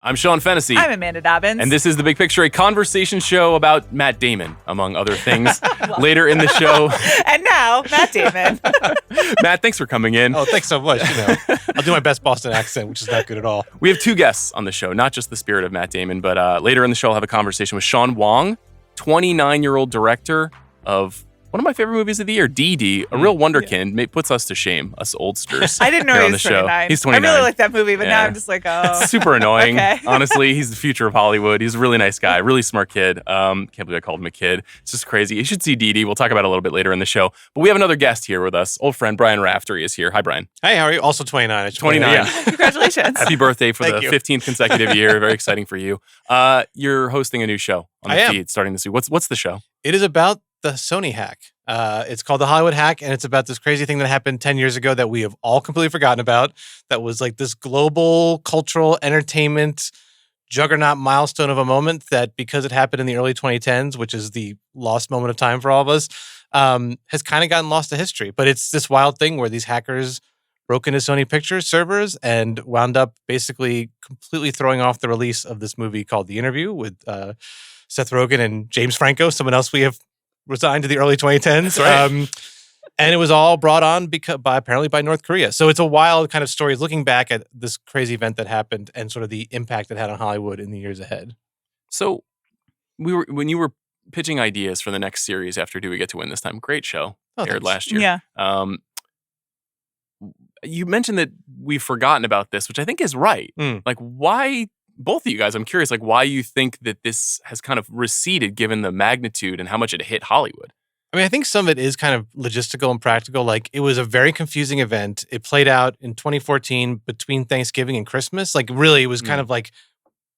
I'm Sean Fennessey. I'm Amanda Dobbins. And this is The Big Picture, a conversation show about Matt Damon, among other things, later in the show. And now, Matt Damon. Matt, thanks for coming in. Oh, thanks so much. I'll do my best Boston accent, which is not good at all. We have two guests on the show, not just the spirit of Matt Damon, but later in the show I'll have a conversation with Sean Wang, 29-year-old director of one of my favorite movies of the year, Dìdi, a real wonderkind. Puts us to shame, us oldsters. I didn't know he was 29. He's 29. I really like that movie, but now I'm just like, oh. It's super annoying. Okay. Honestly, he's the future of Hollywood. He's a really nice guy, really smart kid. Can't believe I called him a kid. It's just crazy. You should see Dìdi. We'll talk about it a little bit later in the show. But we have another guest here with us. Old friend Brian Raftery is here. Hi, Brian. Hey, how are you? Also 29. 29. Yeah. Congratulations. Happy birthday for the Thank you. 15th consecutive year. Very exciting for you. You're hosting a new show on the feed starting this week. What's the show? It is about the Sony hack. It's called The Hollywood Hack, and it's about this crazy thing that happened 10 years ago that we have all completely forgotten about. That was like this global cultural entertainment juggernaut milestone of a moment that, because it happened in the early 2010s, which is the lost moment of time for all of us, has kind of gotten lost to history. But it's this wild thing where these hackers broke into Sony Pictures servers and wound up basically completely throwing off the release of this movie called The Interview with Seth Rogen and James Franco, someone else we have resigned to the early 2010s. Right. And it was all brought on apparently by North Korea. So it's a wild kind of story looking back at this crazy event that happened and sort of the impact it had on Hollywood in the years ahead. So when you were pitching ideas for the next series after Do We Get to Win This Time? Great show. Aired last year. Yeah. You mentioned that we've forgotten about this, which I think is right. Like, why, both of you guys, I'm curious, like, why you think that this has kind of receded given the magnitude and how much it hit Hollywood? I mean, I think some of it is kind of logistical and practical. Like, it was a very confusing event. It played out in 2014 between Thanksgiving and Christmas. Like, really, it was kind of like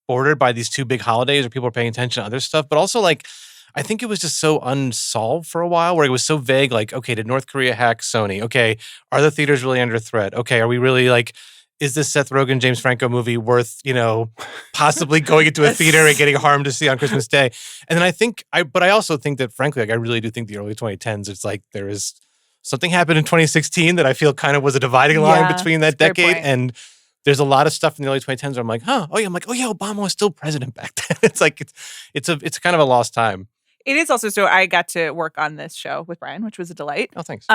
bordered by these two big holidays where people are paying attention to other stuff. But also, like, I think it was just so unsolved for a while where it was so vague. Like, okay, did North Korea hack Sony? Okay, are the theaters really under threat? Okay, are we really like, is this Seth Rogen, James Franco movie worth, possibly going into a theater and getting harmed to see on Christmas Day? And then I also think that, frankly, like, I really do think the early 2010s, it's like there is something happened in 2016 that I feel kind of was a dividing line between that decade. And there's a lot of stuff in the early 2010s where I'm like, Obama was still president back then. It's like, it's kind of a lost time. It is also, so I got to work on this show with Brian, which was a delight. Oh, thanks.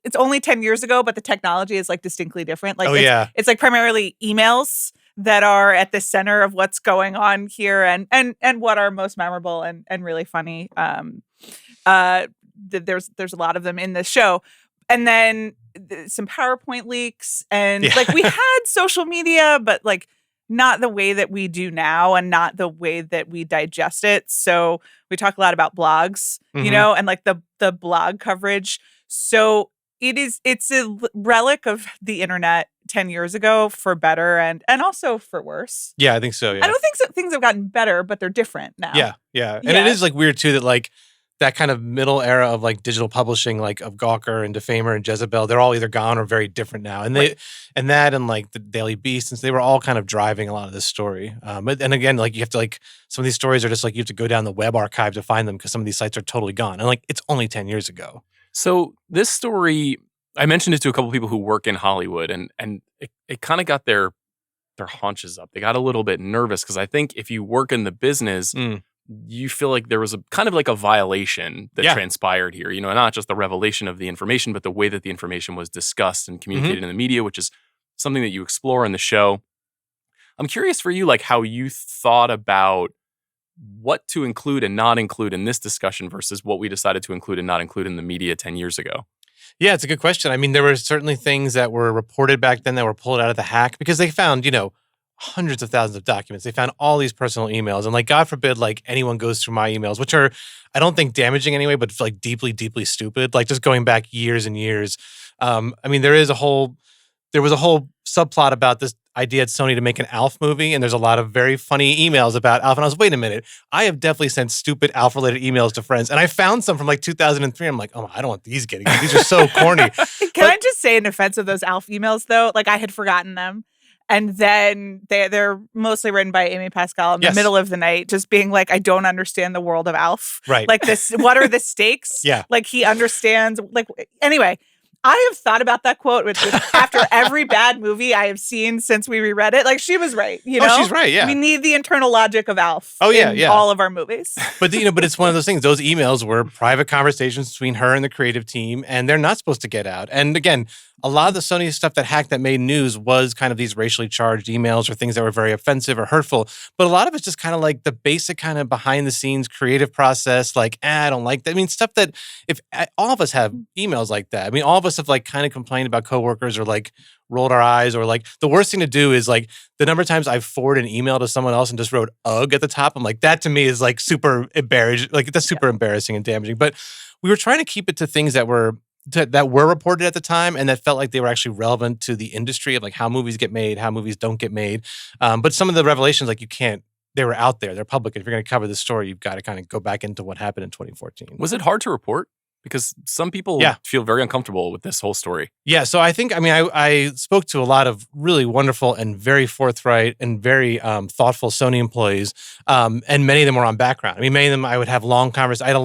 It's only 10 years ago, but the technology is like distinctly different. Like, it's like primarily emails that are at the center of what's going on here and what are most memorable and really funny. There's a lot of them in the show. And then some PowerPoint leaks and like we had social media, but like not the way that we do now and not the way that we digest it. So we talk a lot about blogs, and like the blog coverage. So it's a relic of the internet 10 years ago, for better and also for worse. Yeah, I think so. Yeah. I don't think things have gotten better, but they're different now. Yeah. And it is like weird too that like that kind of middle era of like digital publishing, like of Gawker and Defamer and Jezebel, they're all either gone or very different now. And and like the Daily Beast, since they were all kind of driving a lot of this story. And again, like you have to like, some of these stories are just like, you have to go down the web archive to find them because some of these sites are totally gone. And like, it's only 10 years ago. So this story, I mentioned it to a couple of people who work in Hollywood, and it kind of got their haunches up. They got a little bit nervous because I think if you work in the business, you feel like there was a kind of like a violation that transpired here. Not just the revelation of the information, but the way that the information was discussed and communicated in the media, which is something that you explore in the show. I'm curious for you, like how you thought about what to include and not include in this discussion versus what we decided to include and not include in the media 10 years ago. Yeah, it's a good question. I mean, there were certainly things that were reported back then that were pulled out of the hack because they found, hundreds of thousands of documents. They found all these personal emails. And like, God forbid, like anyone goes through my emails, which are, I don't think damaging anyway, but like deeply, deeply stupid. Like just going back years and years. I mean, there was a whole subplot about this idea at Sony to make an Alf movie. And there's a lot of very funny emails about Alf. And I was, wait a minute, I have definitely sent stupid Alf-related emails to friends. And I found some from like 2003. I'm like, oh, I don't want these getting. These are so corny. Can I just say in defense of those Alf emails, though? Like I had forgotten them. And then they're mostly written by Amy Pascal in the middle of the night, just being like, I don't understand the world of Alf. Right. Like this, what are the stakes? Yeah. Like he understands, like, anyway. I have thought about that quote with after every bad movie I have seen since we reread it. Like, she was right, you know? Oh, she's right, yeah. We need the internal logic of Alf in all of our movies. But, but it's one of those things. Those emails were private conversations between her and the creative team, and they're not supposed to get out. And again, a lot of the Sony stuff that hacked that made news was kind of these racially charged emails or things that were very offensive or hurtful. But a lot of it's just kind of like the basic kind of behind the scenes creative process. Like, I don't like that. I mean, stuff that if all of us have emails like that. I mean, all of us have like kind of complained about coworkers or like rolled our eyes, or like the worst thing to do is like the number of times I've forwarded an email to someone else and just wrote "ugh" at the top. I'm like, that to me is like super embarrassing. Like, that's super embarrassing and damaging. But we were trying to keep it to things that were reported at the time and that felt like they were actually relevant to the industry of like how movies get made, how movies don't get made. But some of the revelations, like they were out there, they're public. And if you're going to cover the story, you've got to kind of go back into what happened in 2014. Was it hard to report? Because some people feel very uncomfortable with this whole story. Yeah, so I think, I spoke to a lot of really wonderful and very forthright and very thoughtful Sony employees, and many of them were on background. I mean, many of them I would have long conversations. There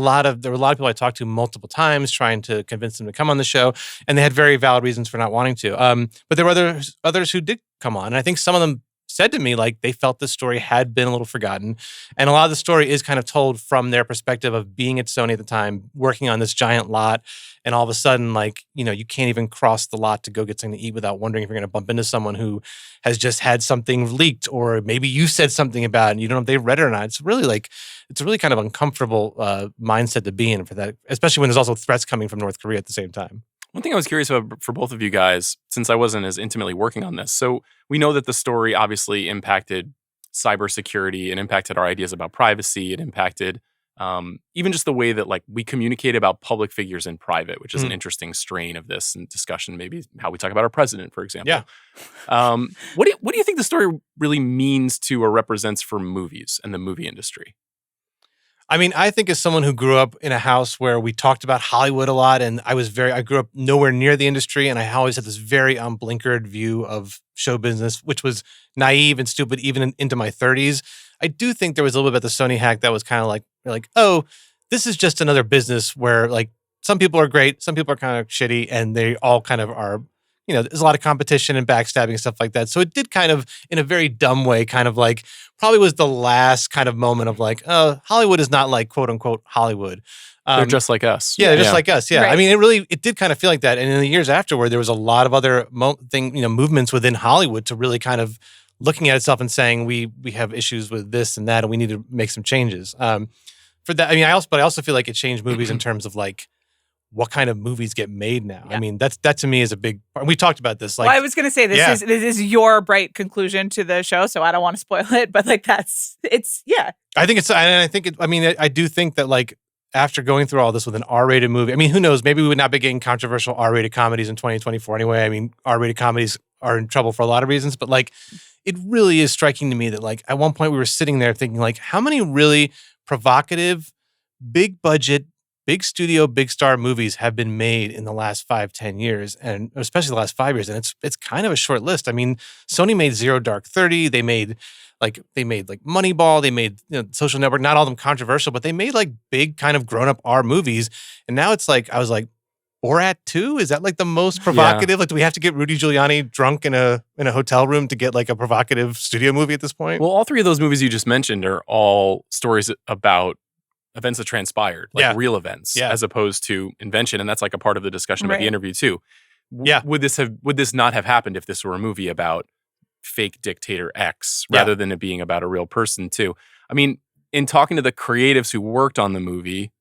were a lot of people I talked to multiple times trying to convince them to come on the show, and they had very valid reasons for not wanting to. But there were others who did come on, and I think some of them said to me like they felt the story had been a little forgotten, and a lot of the story is kind of told from their perspective of being at Sony at the time, working on this giant lot, and all of a sudden, like, you can't even cross the lot to go get something to eat without wondering if you're going to bump into someone who has just had something leaked, or maybe you said something about it and you don't know if they've read it or not. It's a really kind of uncomfortable mindset to be in for that, especially when there's also threats coming from North Korea at the same time. One thing I was curious about for both of you guys, since I wasn't as intimately working on this. So we know that the story obviously impacted cybersecurity and impacted our ideas about privacy. It impacted even just the way that like we communicate about public figures in private, which is an interesting strain of this and discussion, maybe how we talk about our president, for example. Yeah. What do you think the story really means to or represents for movies and the movie industry? I mean, I think as someone who grew up in a house where we talked about Hollywood a lot, and I grew up nowhere near the industry, and I always had this very blinkered view of show business, which was naive and stupid even into my 30s. I do think there was a little bit about the Sony hack that was kind of like, oh, this is just another business where like some people are great, some people are kind of shitty, and they all kind of are, there's a lot of competition and backstabbing and stuff like that. So it did kind of, in a very dumb way, kind of like probably was the last kind of moment of like, oh, Hollywood is not like quote unquote Hollywood. They're just like us. Yeah, they're just like us. Yeah. Right. I mean, it did kind of feel like that. And in the years afterward, there was a lot of other movements within Hollywood to really kind of looking at itself and saying, we have issues with this and that, and we need to make some changes. For that, I mean, I also feel like it changed movies in terms of like, what kind of movies get made now? Yeah. I mean, that to me is a big part. We talked about this. Like, well, I was going to say this is your bright conclusion to the show, so I don't want to spoil it. But like, I do think that like after going through all this with an R-rated movie, I mean, who knows? Maybe we would not be getting controversial R-rated comedies in 2024 anyway. I mean, R-rated comedies are in trouble for a lot of reasons, but like, it really is striking to me that like at one point we were sitting there thinking like, how many really provocative, big budget, big studio, big star movies have been made in the last 5-10 years, and especially the last 5 years. And it's kind of a short list. I mean, Sony made Zero Dark 30. They made like Moneyball. They made Social Network. Not all of them controversial, but they made like big kind of grown up R movies. And now it's like I was like, Borat 2? Is that like the most provocative? Like, do we have to get Rudy Giuliani drunk in a hotel room to get like a provocative studio movie at this point? Well, all three of those movies you just mentioned are all stories about events that transpired, like real events, as opposed to invention, and that's like a part of the discussion about the interview too. Would this not have happened if this were a movie about fake dictator X rather than it being about a real person too? I mean, in talking to the creatives who worked on the movie,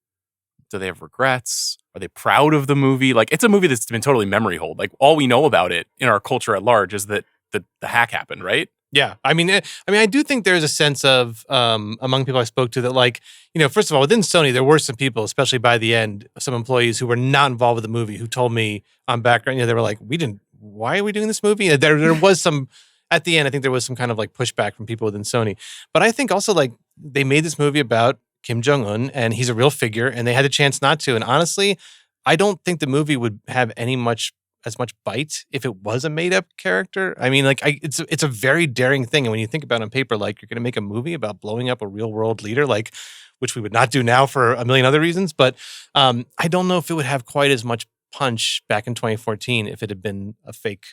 do they have regrets? Are they proud of the movie? Like, it's a movie that's been totally memory hold. Like, all we know about it in our culture at large is that the hack happened, right? Yeah. I mean, I do think there's a sense of, among people I spoke to that like, first of all, within Sony, there were some people, especially by the end, some employees who were not involved with the movie who told me on background, they were like, why are we doing this movie? There was some, at the end, I think there was some kind of like pushback from people within Sony. But I think also like they made this movie about Kim Jong-un and he's a real figure and they had a chance not to. And honestly, I don't think the movie would have as much bite if it was a made-up character. I mean, like, it's a very daring thing. And when you think about it on paper, like, you're going to make a movie about blowing up a real-world leader, like, which we would not do now for a million other reasons. But I don't know if it would have quite as much punch back in 2014 if it had been a fake,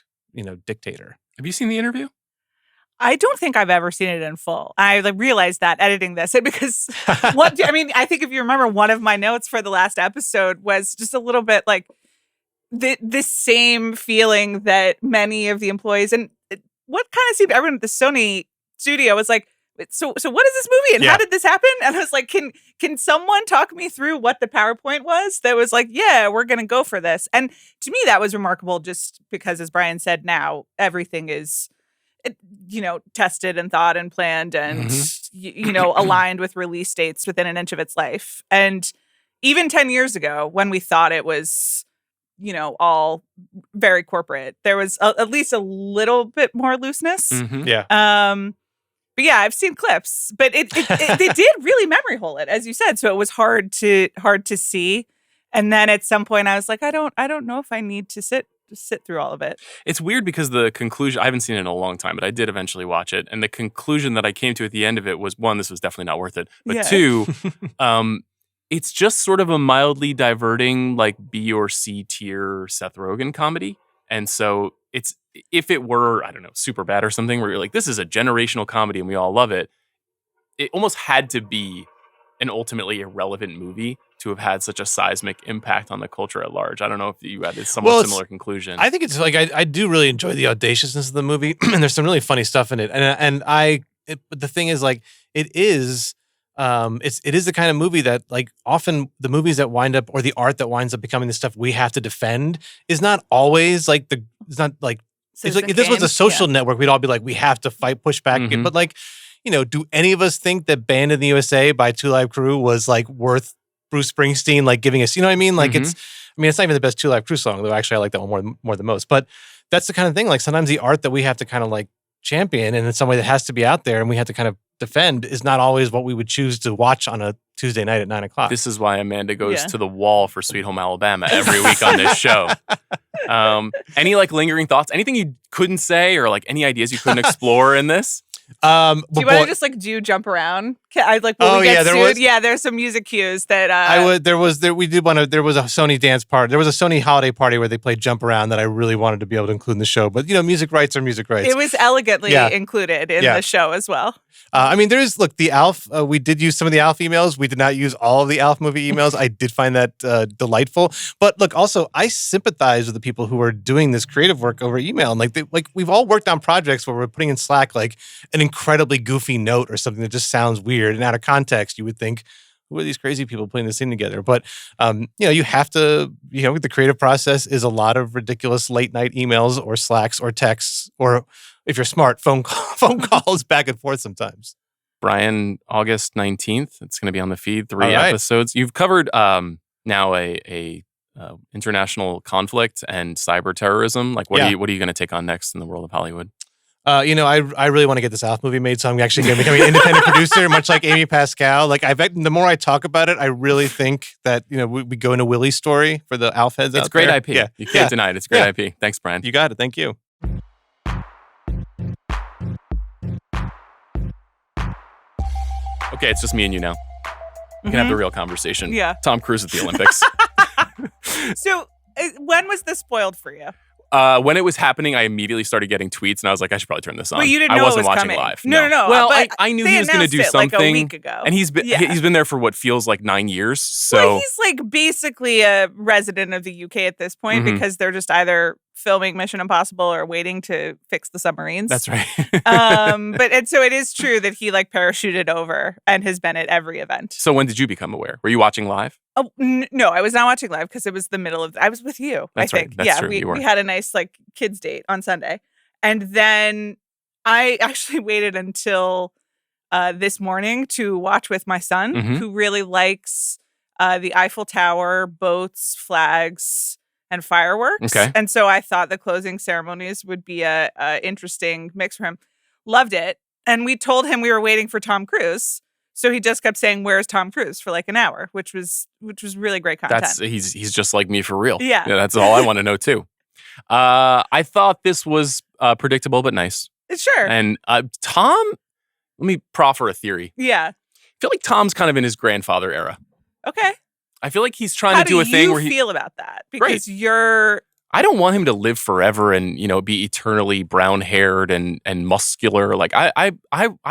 dictator. Have you seen the interview? I don't think I've ever seen it in full. I realized that editing this because I think if you remember, one of my notes for the last episode was just a little bit like this same feeling that many of the employees and what kind of seemed everyone at the Sony studio was like, so what is this movie and how did this happen? And I was like, can someone talk me through what the PowerPoint was that was like, yeah, we're going to go for this. And to me, that was remarkable just because, as Brian said, now everything is, tested and thought and planned and, aligned with release dates within an inch of its life. And even 10 years ago, when we thought it was, all very corporate, there was at least a little bit more looseness. Mm-hmm. Yeah. But yeah, I've seen clips, but it they did really memory hole it, as you said. So it was hard to see. And then at some point I was like, I don't know if I need to sit through all of it. It's weird because the conclusion, I haven't seen it in a long time, but I did eventually watch it. And the conclusion that I came to at the end of it was, one, this was definitely not worth it. But two, it's just sort of a mildly diverting, like B or C tier Seth Rogen comedy. And so if it were, I don't know, super bad or something where you're like, this is a generational comedy and we all love it, it almost had to be an ultimately irrelevant movie to have had such a seismic impact on the culture at large. I don't know if you had a somewhat similar conclusion. I think it's like, I do really enjoy the audaciousness of the movie and there's some really funny stuff in it. But the thing is, like, it is the kind of movie that, like, often the movies that wind up, or the art that winds up becoming the stuff we have to defend is not always like it's not like, it's like if this was a Social Network, we'd all be like, we have to fight, push back. Mm-hmm. But like, do any of us think that Band in the USA by Two Live Crew was like worth Bruce Springsteen, like giving us, you know what I mean? Like it's not even the best Two Live Crew song, though actually I like that one more than most. But that's the kind of thing, like sometimes the art that we have to kind of like champion and in some way that has to be out there and we have to kind of defend is not always what we would choose to watch on a Tuesday night at 9:00. This is why Amanda goes to the wall for Sweet Home Alabama every week on this show. Any like lingering thoughts? Anything you couldn't say or like any ideas you couldn't explore in this? Do you want to just like jump around? I like when we get sued. There's some music cues that there was a Sony dance party. There was a Sony holiday party where they played Jump Around that I really wanted to be able to include in the show. But music rights are music rights. It was elegantly included in the show as well. The ALF, we did use some of the ALF emails. We did not use all of the ALF movie emails. I did find that delightful. But look, also, I sympathize with the people who are doing this creative work over email. And we've all worked on projects where we're putting in Slack like an incredibly goofy note or something that just sounds weird. And out of context, you would think, who are these crazy people putting this thing together? But, you have to, the creative process is a lot of ridiculous late night emails or Slacks or texts, or if you're smart, phone calls back and forth sometimes. Brian, August 19th, it's going to be on the feed, 3 episodes. You've covered now a international conflict and cyber terrorism. Like, what are you going to take on next in the world of Hollywood? I really want to get this ALF movie made, so I'm actually going to become an independent producer, much like Amy Pascal. Like, the more I talk about it, I really think that we go into Willie's story for the ALF heads. It's great IP. Yeah. You can't deny it. It's great IP. Thanks, Brian. You got it. Thank you. Okay, it's just me and you now. We can have the real conversation. Yeah. Tom Cruise at the Olympics. So, when was this spoiled for you? When it was happening, I immediately started getting tweets, and I was like, I should probably turn this on. Well, you didn't know I wasn't it was watching coming. live. No. Well, I knew he was going to do something like a week ago, and he's been there for what feels like 9 years. So he's like basically a resident of the UK at this point because they're just either filming Mission Impossible or waiting to fix the submarines. That's right. So it is true that he like parachuted over and has been at every event. So when did you become aware? Were you watching live? Oh, no, I was not watching live because it was the middle of. I was with you. That's I think. Right. That's true. We had a nice like kids date on Sunday, and then I actually waited until this morning to watch with my son, who really likes the Eiffel Tower, boats, flags, and fireworks. Okay. And so I thought the closing ceremonies would be a interesting mix for him. Loved it, and we told him we were waiting for Tom Cruise. So he just kept saying, "Where's Tom Cruise?" for like an hour, which was really great content. He's just like me for real. Yeah, that's all I want to know too. I thought this was predictable but nice. Sure. And Tom, let me proffer a theory. Yeah, I feel like Tom's kind of in his grandfather era. Okay. I feel like he's trying How to do a thing where you he feel about that? Because you're... I don't want him to live forever and, be eternally brown-haired and muscular. Like I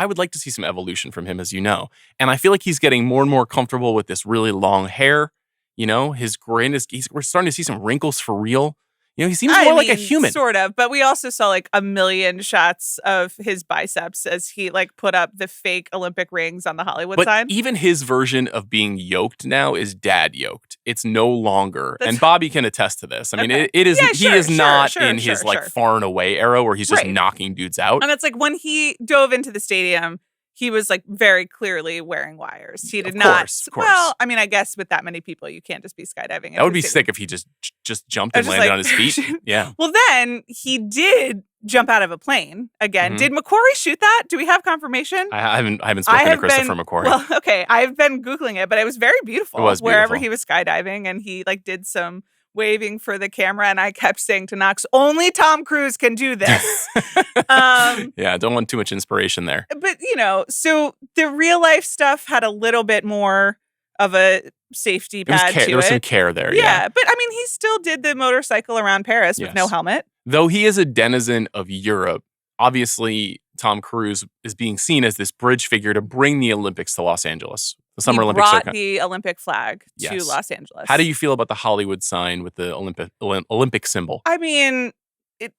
would like to see some evolution from him, as you know. And I feel like he's getting more and more comfortable with this really long hair. His grin we're starting to see some wrinkles for real. He seems more like a human. Sort of, but we also saw like a million shots of his biceps as he like put up the fake Olympic rings on the Hollywood sign. But even his version of being yoked now is dad yoked. It's no longer, and Bobby can attest to this. I mean, it is. He is not in his far and away era where he's just knocking dudes out. And it's like when he dove into the stadium, he was like very clearly wearing wires. He did not. Of course. Well, I mean, I guess with that many people, you can't just be skydiving. That would be sick if he just jumped and landed on his feet. Yeah. Well, then he did jump out of a plane again. Mm-hmm. Did McQuarrie shoot that? Do we have confirmation? I haven't spoken to Christopher McQuarrie. Well, okay, I've been Googling it, but it was very beautiful. It was beautiful. Wherever he was skydiving, and he like did some waving for the camera, and I kept saying to Knox, only Tom Cruise can do this. Yeah, I don't want too much inspiration there. But, so the real life stuff had a little bit more of a safety pad to it. There was some care there, yeah. But, I mean, he still did the motorcycle around Paris with no helmet. Though he is a denizen of Europe, obviously Tom Cruise is being seen as this bridge figure to bring the Olympics to Los Angeles. The Summer Olympics brought the Olympic flag to Los Angeles. How do you feel about the Hollywood sign with the Olympic symbol? I mean,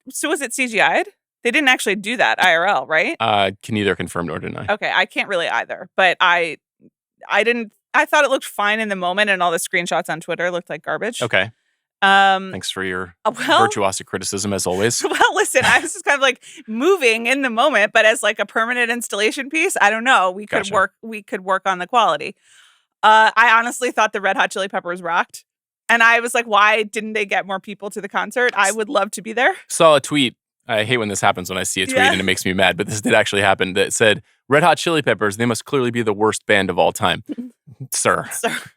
so was it CGI'd? They didn't actually do that IRL, right? Can neither confirm nor deny. Okay, I can't really either. But I thought it looked fine in the moment, and all the screenshots on Twitter looked like garbage. Okay. Thanks for your virtuosic criticism, as always. Well, listen, I was just kind of like moving in the moment, but as like a permanent installation piece, I don't know. We could work on the quality. I honestly thought the Red Hot Chili Peppers rocked. And I was like, why didn't they get more people to the concert? I would love to be there. Saw a tweet. I hate when this happens when I see a tweet and it makes me mad, but this did actually happen. That said, Red Hot Chili Peppers, they must clearly be the worst band of all time. Sir,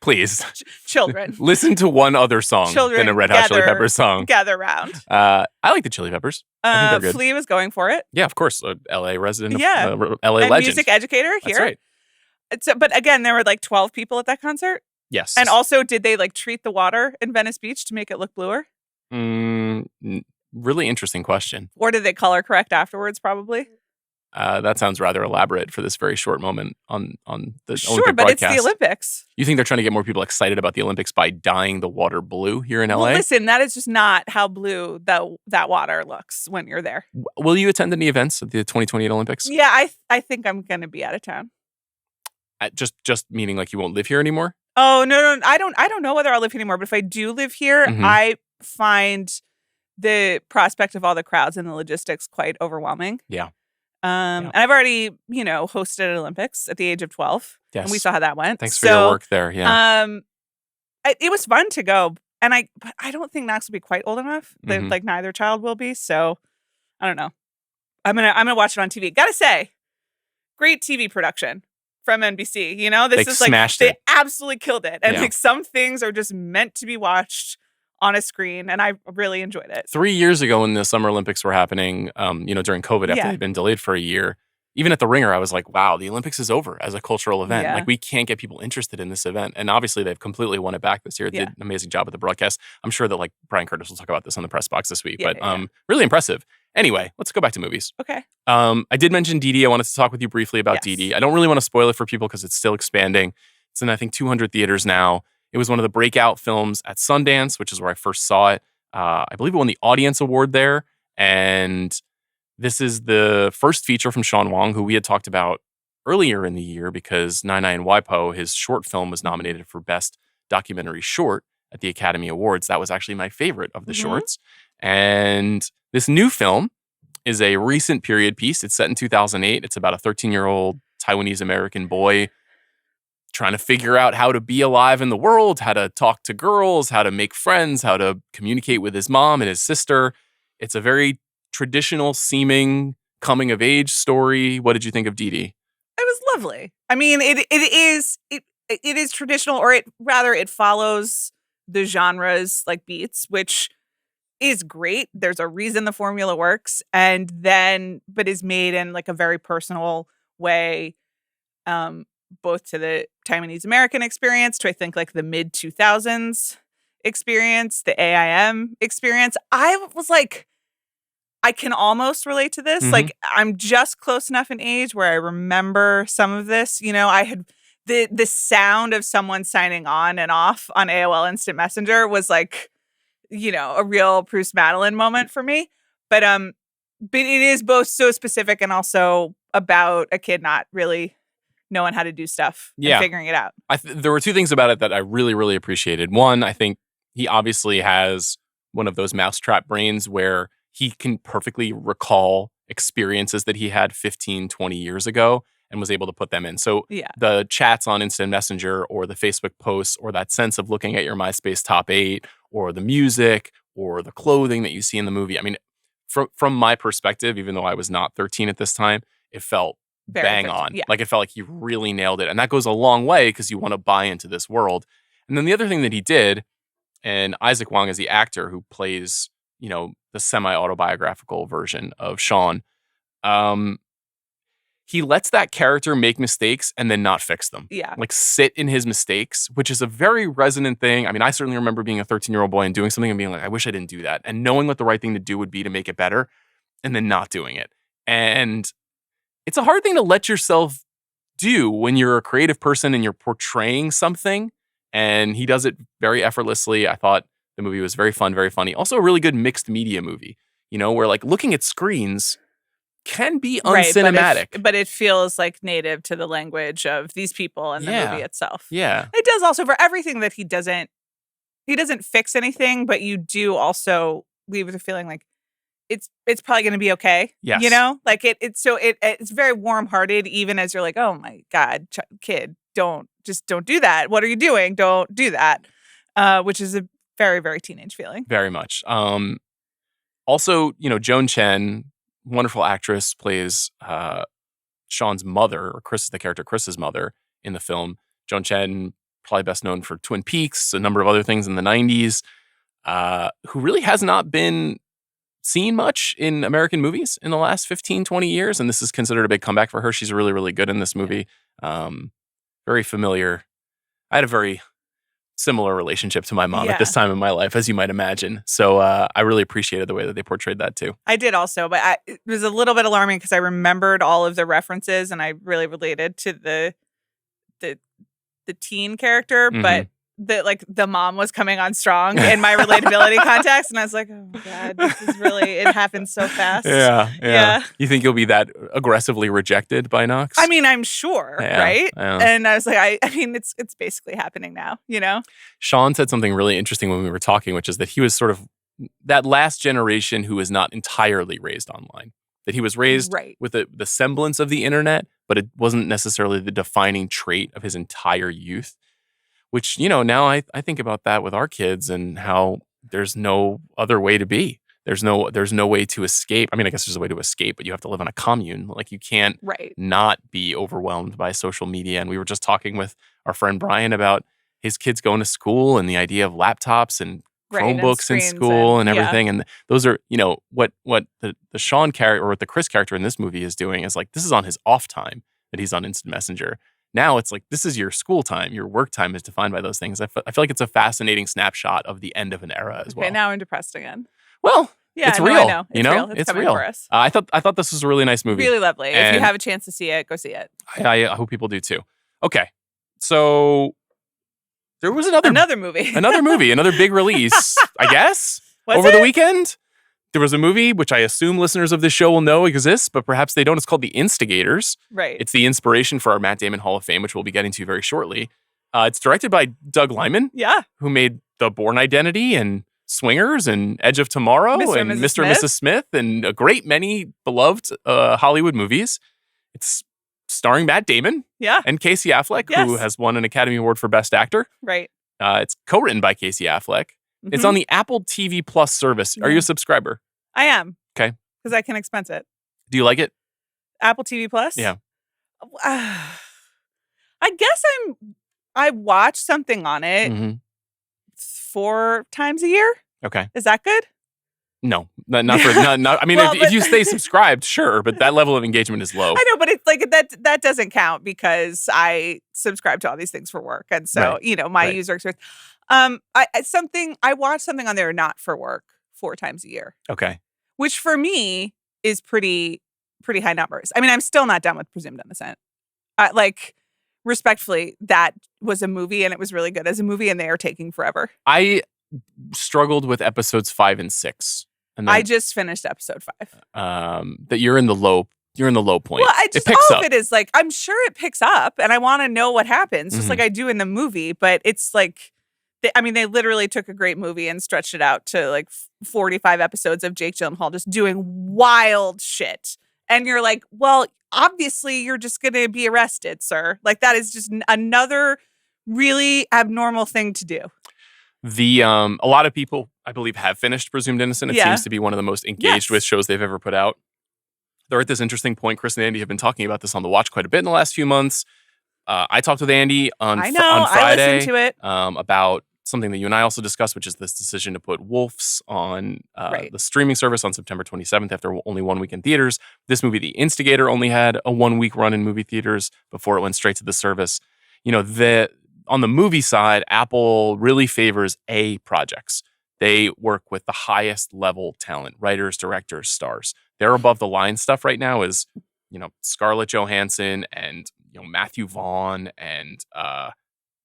please. Children. Listen to one other song than a Red Hot Chili Peppers song. Gather round. I like the Chili Peppers. I think they're good. Flea was going for it. Yeah, of course. LA resident. Yeah. LA and legend. Music educator here. That's right. But again, there were like 12 people at that concert. Yes. And also, did they like treat the water in Venice Beach to make it look bluer? Really interesting question. Or did they color correct afterwards, probably? That sounds rather elaborate for this very short moment on the Olympic broadcast. Sure, but it's the Olympics. You think they're trying to get more people excited about the Olympics by dyeing the water blue here in LA? Well, listen, that is just not how blue that water looks when you're there. Will you attend any events at the 2028 Olympics? Yeah, I think I'm going to be out of town. Just meaning like you won't live here anymore? Oh, no. I don't know whether I'll live here anymore, but if I do live here, I find the prospect of all the crowds and the logistics quite overwhelming. Yeah. And I've already, hosted an Olympics at the age of 12. Yes. And we saw how that went. Thanks for your work there. Yeah. It was fun to go. And I don't think Knox will be quite old enough. Like neither child will be. So I don't know. I'm gonna watch it on TV. Gotta say, great TV production from NBC. This is like smashed they it. Absolutely killed it. And like some things are just meant to be watched on a screen, and I really enjoyed it. 3 years ago when the Summer Olympics were happening, during COVID after they'd been delayed for a year, even at the Ringer, I was like, wow, the Olympics is over as a cultural event. Yeah. Like, we can't get people interested in this event. And obviously, they've completely won it back this year. Did an amazing job with the broadcast. I'm sure that, like, Brian Curtis will talk about this on the press box this week. Really impressive. Anyway, let's go back to movies. Okay. I did mention Dìdi. I wanted to talk with you briefly about Dìdi. I don't really want to spoil it for people because it's still expanding. It's in, I think, 200 theaters now. It was one of the breakout films at Sundance, which is where I first saw it. I believe it won the Audience Award there. And this is the first feature from Sean Wang, who we had talked about earlier in the year because Nai Nai and Waipo, his short film, was nominated for Best Documentary Short at the Academy Awards. That was actually my favorite of the shorts. And this new film is a recent period piece. It's set in 2008. It's about a 13-year-old Taiwanese-American boy trying to figure out how to be alive in the world, how to talk to girls, how to make friends, how to communicate with his mom and his sister. It's a very traditional seeming coming of age story. What did you think of Dìdi? It was lovely. I mean, it is traditional, or it follows the genre's like beats, which is great. There's a reason the formula works, but is made in like a very personal way. both to the Taiwanese American experience, to I think like the mid 2000s experience, the AIM experience. I was like, I can almost relate to this. Mhm. Like, I'm just close enough in age where I remember some of this. You know, I had the sound of someone signing on and off on AOL Instant Messenger was like, you know, a real Bruce Madeline moment for me. But it is both so specific and also about a kid not really knowing how to do stuff and figuring it out. There were two things about it that I really, really appreciated. One, I think he obviously has one of those mousetrap brains where he can perfectly recall experiences that he had 15, 20 years ago and was able to put them in. So the chats on Instant Messenger or the Facebook posts or that sense of looking at your MySpace top 8 or the music or the clothing that you see in the movie. I mean, from my perspective, even though I was not 13 at this time, it felt Very bang 13, on. yeah. Like it felt like he really nailed it. And that goes a long way because you want to buy into this world. And then the other thing that he did, and Isaac Wang is the actor who plays, you know, the semi-autobiographical version of Sean. He lets that character make mistakes and then not fix them. Yeah. Like sit in his mistakes, which is a very resonant thing. I mean, I certainly remember being a 13-year-old boy and doing something and being like, I wish I didn't do that. And knowing what the right thing to do would be to make it better and then not doing it. And it's a hard thing to let yourself do when you're a creative person and you're portraying something. And he does it very effortlessly. I thought the movie was very fun, very funny. Also a really good mixed media movie, you know, where like looking at screens can be uncinematic. But it feels like native to the language of these people and the movie itself. Yeah. It does also for everything that he doesn't fix anything, but you do also leave with a feeling like it's probably going to be okay. Yes. You know, like it's very warm-hearted, even as you're like, oh my God, kid, don't do that. What are you doing? Don't do that. Which is a very, very teenage feeling. Very much. Also, you know, Joan Chen, wonderful actress, plays Sean's mother, or the character Chris's mother in the film. Joan Chen, probably best known for Twin Peaks, a number of other things in the 90s, who really has not been seen much in American movies in the last 15, 20 years. And this is considered a big comeback for her. She's really, really good in this movie. Very familiar. I had a very similar relationship to my mom at this time in my life, as you might imagine. So I really appreciated the way that they portrayed that too. I did also, but it was a little bit alarming because I remembered all of the references and I really related to the teen character, but the mom was coming on strong in my relatability context, and I was like, oh my God, this is really, it happened so fast. Yeah. You think you'll be that aggressively rejected by Knox? I mean, I'm sure, right? Yeah. And I was like, I mean, it's basically happening now, you know? Sean said something really interesting when we were talking, which is that he was sort of that last generation who was not entirely raised online. That he was raised with the semblance of the internet, but it wasn't necessarily the defining trait of his entire youth. Which, you know, now I think about that with our kids and how there's no other way to be. There's no way to escape. I mean, I guess there's a way to escape, but you have to live in a commune. Like you can't not be overwhelmed by social media. And we were just talking with our friend Brian about his kids going to school and the idea of laptops and Chromebooks in school and everything. And those are, you know, what the Sean character or what the Chris character in this movie is doing is like, this is on his off time that he's on Instant Messenger. Now it's like, this is your school time. Your work time is defined by those things. I feel like it's a fascinating snapshot of the end of an era as well. Okay, now I'm depressed again. Well, it's real. I know. You know, real. It's real. For us. I thought this was a really nice movie. Really lovely. And if you have a chance to see it, go see it. I hope people do too. Okay, so there was another movie, another big release, I guess, over the weekend. There was a movie, which I assume listeners of this show will know exists, but perhaps they don't. It's called The Instigators. Right. It's the inspiration for our Matt Damon Hall of Fame, which we'll be getting to very shortly. It's directed by Doug Liman, who made The Bourne Identity and Swingers and Edge of Tomorrow and Mr. and Mrs. Smith and a great many beloved Hollywood movies. It's starring Matt Damon and Casey Affleck, who has won an Academy Award for Best Actor. Right. It's co-written by Casey Affleck. It's on the Apple TV Plus service. Are you a subscriber? I am. Okay. Because I can expense it. Do you like it? Apple TV Plus? Yeah. I guess I watch something on it 4 times a year. Okay. Is that good? No, not for not. I mean, Well, if you stay subscribed, sure, but that level of engagement is low. I know, but it's like that doesn't count because I subscribe to all these things for work, and so my user experience. I watch something on there not for work 4 times a year. Okay, which for me is pretty high numbers. I mean, I'm still not done with Presumed Innocent. Respectfully, that was a movie and it was really good as a movie, and they are taking forever. I struggled with episodes 5 and 6. And then, I just finished episode 5. That you're in the low point. Well, it picks all up. of it is like, I'm sure it picks up and I want to know what happens, just like I do in the movie. But it's like, they literally took a great movie and stretched it out to like 45 episodes of Jake Gyllenhaal just doing wild shit. And you're like, well, obviously you're just going to be arrested, sir. Like, that is just another really abnormal thing to do. A lot of people, I believe, have finished Presumed Innocent. It seems to be one of the most engaged with shows they've ever put out. They're at this interesting point. Chris and Andy have been talking about this on The Watch quite a bit in the last few months. I talked with Andy on Friday. I listened to it. About something that you and I also discussed, which is this decision to put Wolves on the streaming service on September 27th after only 1 week in theaters. This movie, The Instigator, only had a 1 week run in movie theaters before it went straight to the service. On the movie side, Apple really favors A projects. They work with the highest level talent, writers, directors, stars. Their above the line stuff right now is, Scarlett Johansson and, Matthew Vaughn and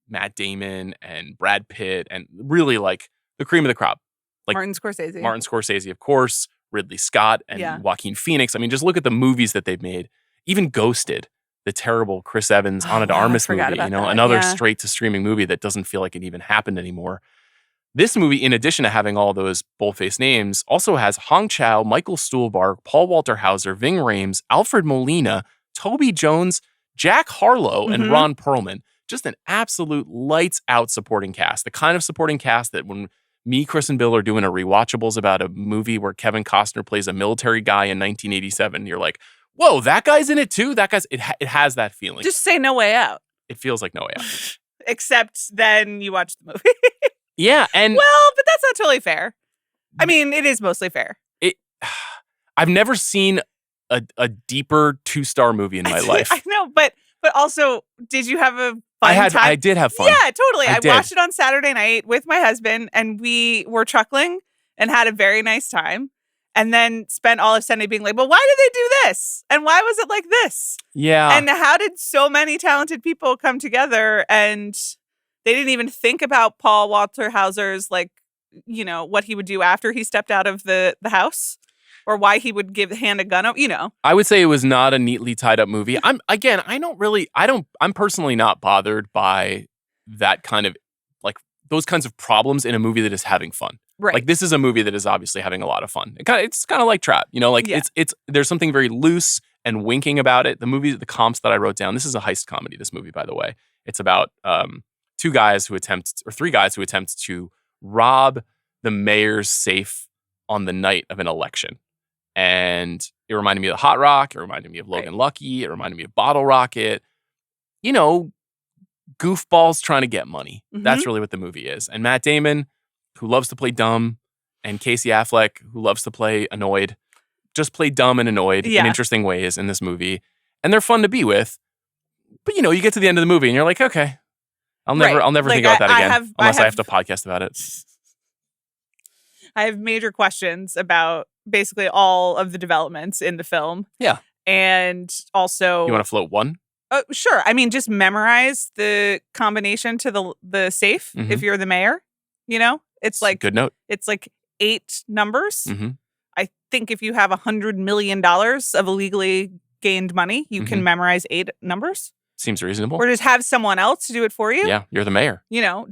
Matt Damon and Brad Pitt, and really like the cream of the crop. Like Martin Scorsese, of course, Ridley Scott and Joaquin Phoenix. I mean, just look at the movies that they've made. Even Ghosted, the terrible Chris Evans, Ana de Armas movie, another straight to streaming movie that doesn't feel like it even happened anymore. This movie, in addition to having all those bold-faced names, also has Hong Chow, Michael Stuhlbarg, Paul Walter Hauser, Ving Rhames, Alfred Molina, Toby Jones, Jack Harlow, and Ron Perlman. Just an absolute lights-out supporting cast. The kind of supporting cast that when me, Chris, and Bill are doing a rewatchables about a movie where Kevin Costner plays a military guy in 1987, you're like, whoa, that guy's in it too? It has that feeling. Just say No Way Out. It feels like No Way Out. Except then you watch the movie. Yeah, and... Well, but that's not totally fair. I mean, it is mostly fair. I've never seen a deeper 2-star movie in my life. I know, but also, did you have a fun time? I did have fun. Yeah, totally. I watched it on Saturday night with my husband, and we were chuckling and had a very nice time. And then spent all of Sunday being like, well, why did they do this? And why was it like this? Yeah. And how did so many talented people come together and they didn't even think about Paul Walter Hauser's, what he would do after he stepped out of the house, or why he would hand a gun up, I would say it was not a neatly tied up movie. I'm personally not bothered by that kind of, those kinds of problems in a movie that is having fun. Right. Like, this is a movie that is obviously having a lot of fun. It's kind of like Trap, it's there's something very loose and winking about it. The comps that I wrote down, this is a heist comedy, this movie, by the way. It's about 3 guys who attempt to rob the mayor's safe on the night of an election. And it reminded me of Hot Rock. It reminded me of Logan Lucky. It reminded me of Bottle Rocket. Goofballs trying to get money. That's really what the movie is. And Matt Damon, who loves to play dumb, and Casey Affleck, who loves to play annoyed, just play dumb and annoyed in interesting ways in this movie. And they're fun to be with. But, you get to the end of the movie and you're like, okay, I'll never think about that again unless I have to podcast about it. I have major questions about basically all of the developments in the film. Yeah. And also... You want to float one? Sure. I mean, just memorize the combination to the safe if you're the mayor. It's like... Good note. It's like 8 numbers. I think if you have $100 million of illegally gained money, you can memorize 8 numbers. Seems reasonable. Or just have someone else to do it for you. Yeah, you're the mayor.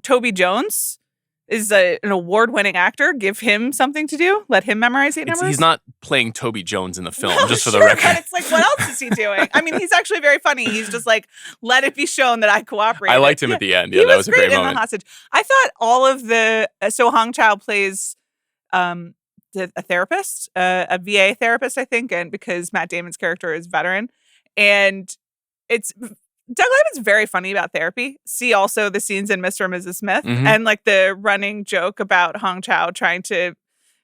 Toby Jones is an award-winning actor. Give him something to do. Let him memorize 8 numbers. He's not playing Toby Jones in the film, just for the record. But it's like, what else is he doing? I mean, he's actually very funny. He's just like, let it be shown that I cooperated. I liked him at the end. Yeah, that was a great moment. In The Hostage. I thought all of the... So Hong Chow plays a therapist, a VA therapist, I think, and because Matt Damon's character is veteran. And it's... Doug Liman's very funny about therapy. See also the scenes in Mr. and Mrs. Smith and the running joke about Hong Chow trying to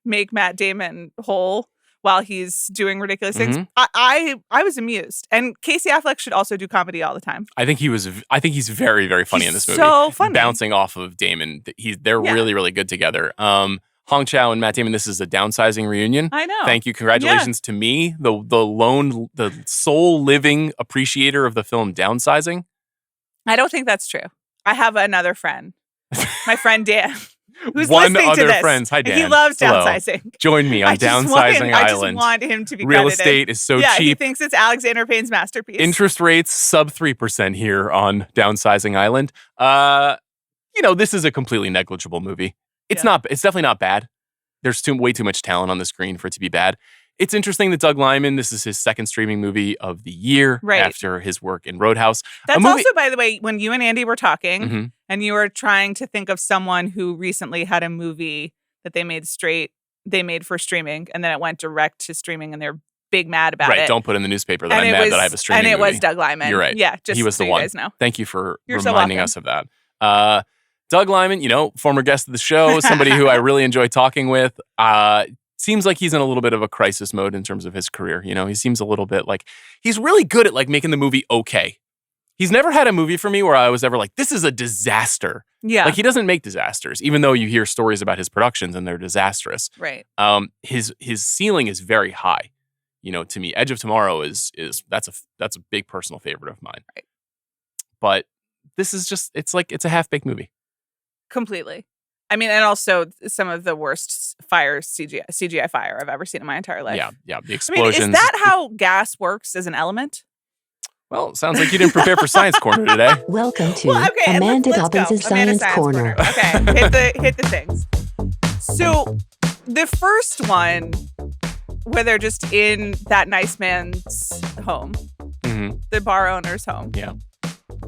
make Matt Damon whole while he's doing ridiculous things. Mhm. I was amused. And Casey Affleck should also do comedy all the time. I think he's very, very funny in this movie. So funny. Bouncing off of Damon. They're Yeah. really, really good together. Hong Chow and Matt Damon, this is a downsizing reunion. I know. Thank you. Congratulations to me, the sole living appreciator of the film Downsizing. I don't think that's true. I have another friend. My friend Dan. Who's One listening to other this. friend. Hi, Dan. He loves Hello. downsizing. Join me on Downsizing I just Island. want him to be Real credited. estate is so He cheap. thinks it's Alexander Payne's masterpiece. Interest rates sub 3% here on Downsizing Island. This is a completely negligible movie. It's definitely not bad. There's way too much talent on the screen for it to be bad. It's interesting that Doug Liman, this is his second streaming movie of the year after his work in Roadhouse. That's also, by the way, when you and Andy were talking Mhm. and you were trying to think of someone who recently had a movie that they made for streaming, and then it went direct to streaming, and they're big mad about it. Right, don't put in the newspaper that I'm mad that I have a streaming movie. And it was Doug Liman. You're right. Yeah, just he was so the you one. guys know. Thank you for You're so reminding welcome. us of that. Doug Liman, former guest of the show, somebody who I really enjoy talking with. Seems like he's in a little bit of a crisis mode in terms of his career. He seems a little bit like he's really good at making the movie okay. He's never had a movie for me where I was ever like, this is a disaster. Yeah. He doesn't make disasters, even though you hear stories about his productions and they're disastrous. Right. His ceiling is very high. To me, Edge of Tomorrow that's a big personal favorite of mine. Right. But this is just it's a half-baked movie. Completely. I mean, and also some of the worst CGI fire I've ever seen in my entire life. Yeah. The explosions. Is that how gas works as an element? Well, it sounds like you didn't prepare for Science Corner today. Welcome to okay, Amanda let's Dobbins' go. Amanda Science Corner. Okay, hit the things. So the first one, where they're just in that nice man's home, the bar owner's home. Yeah.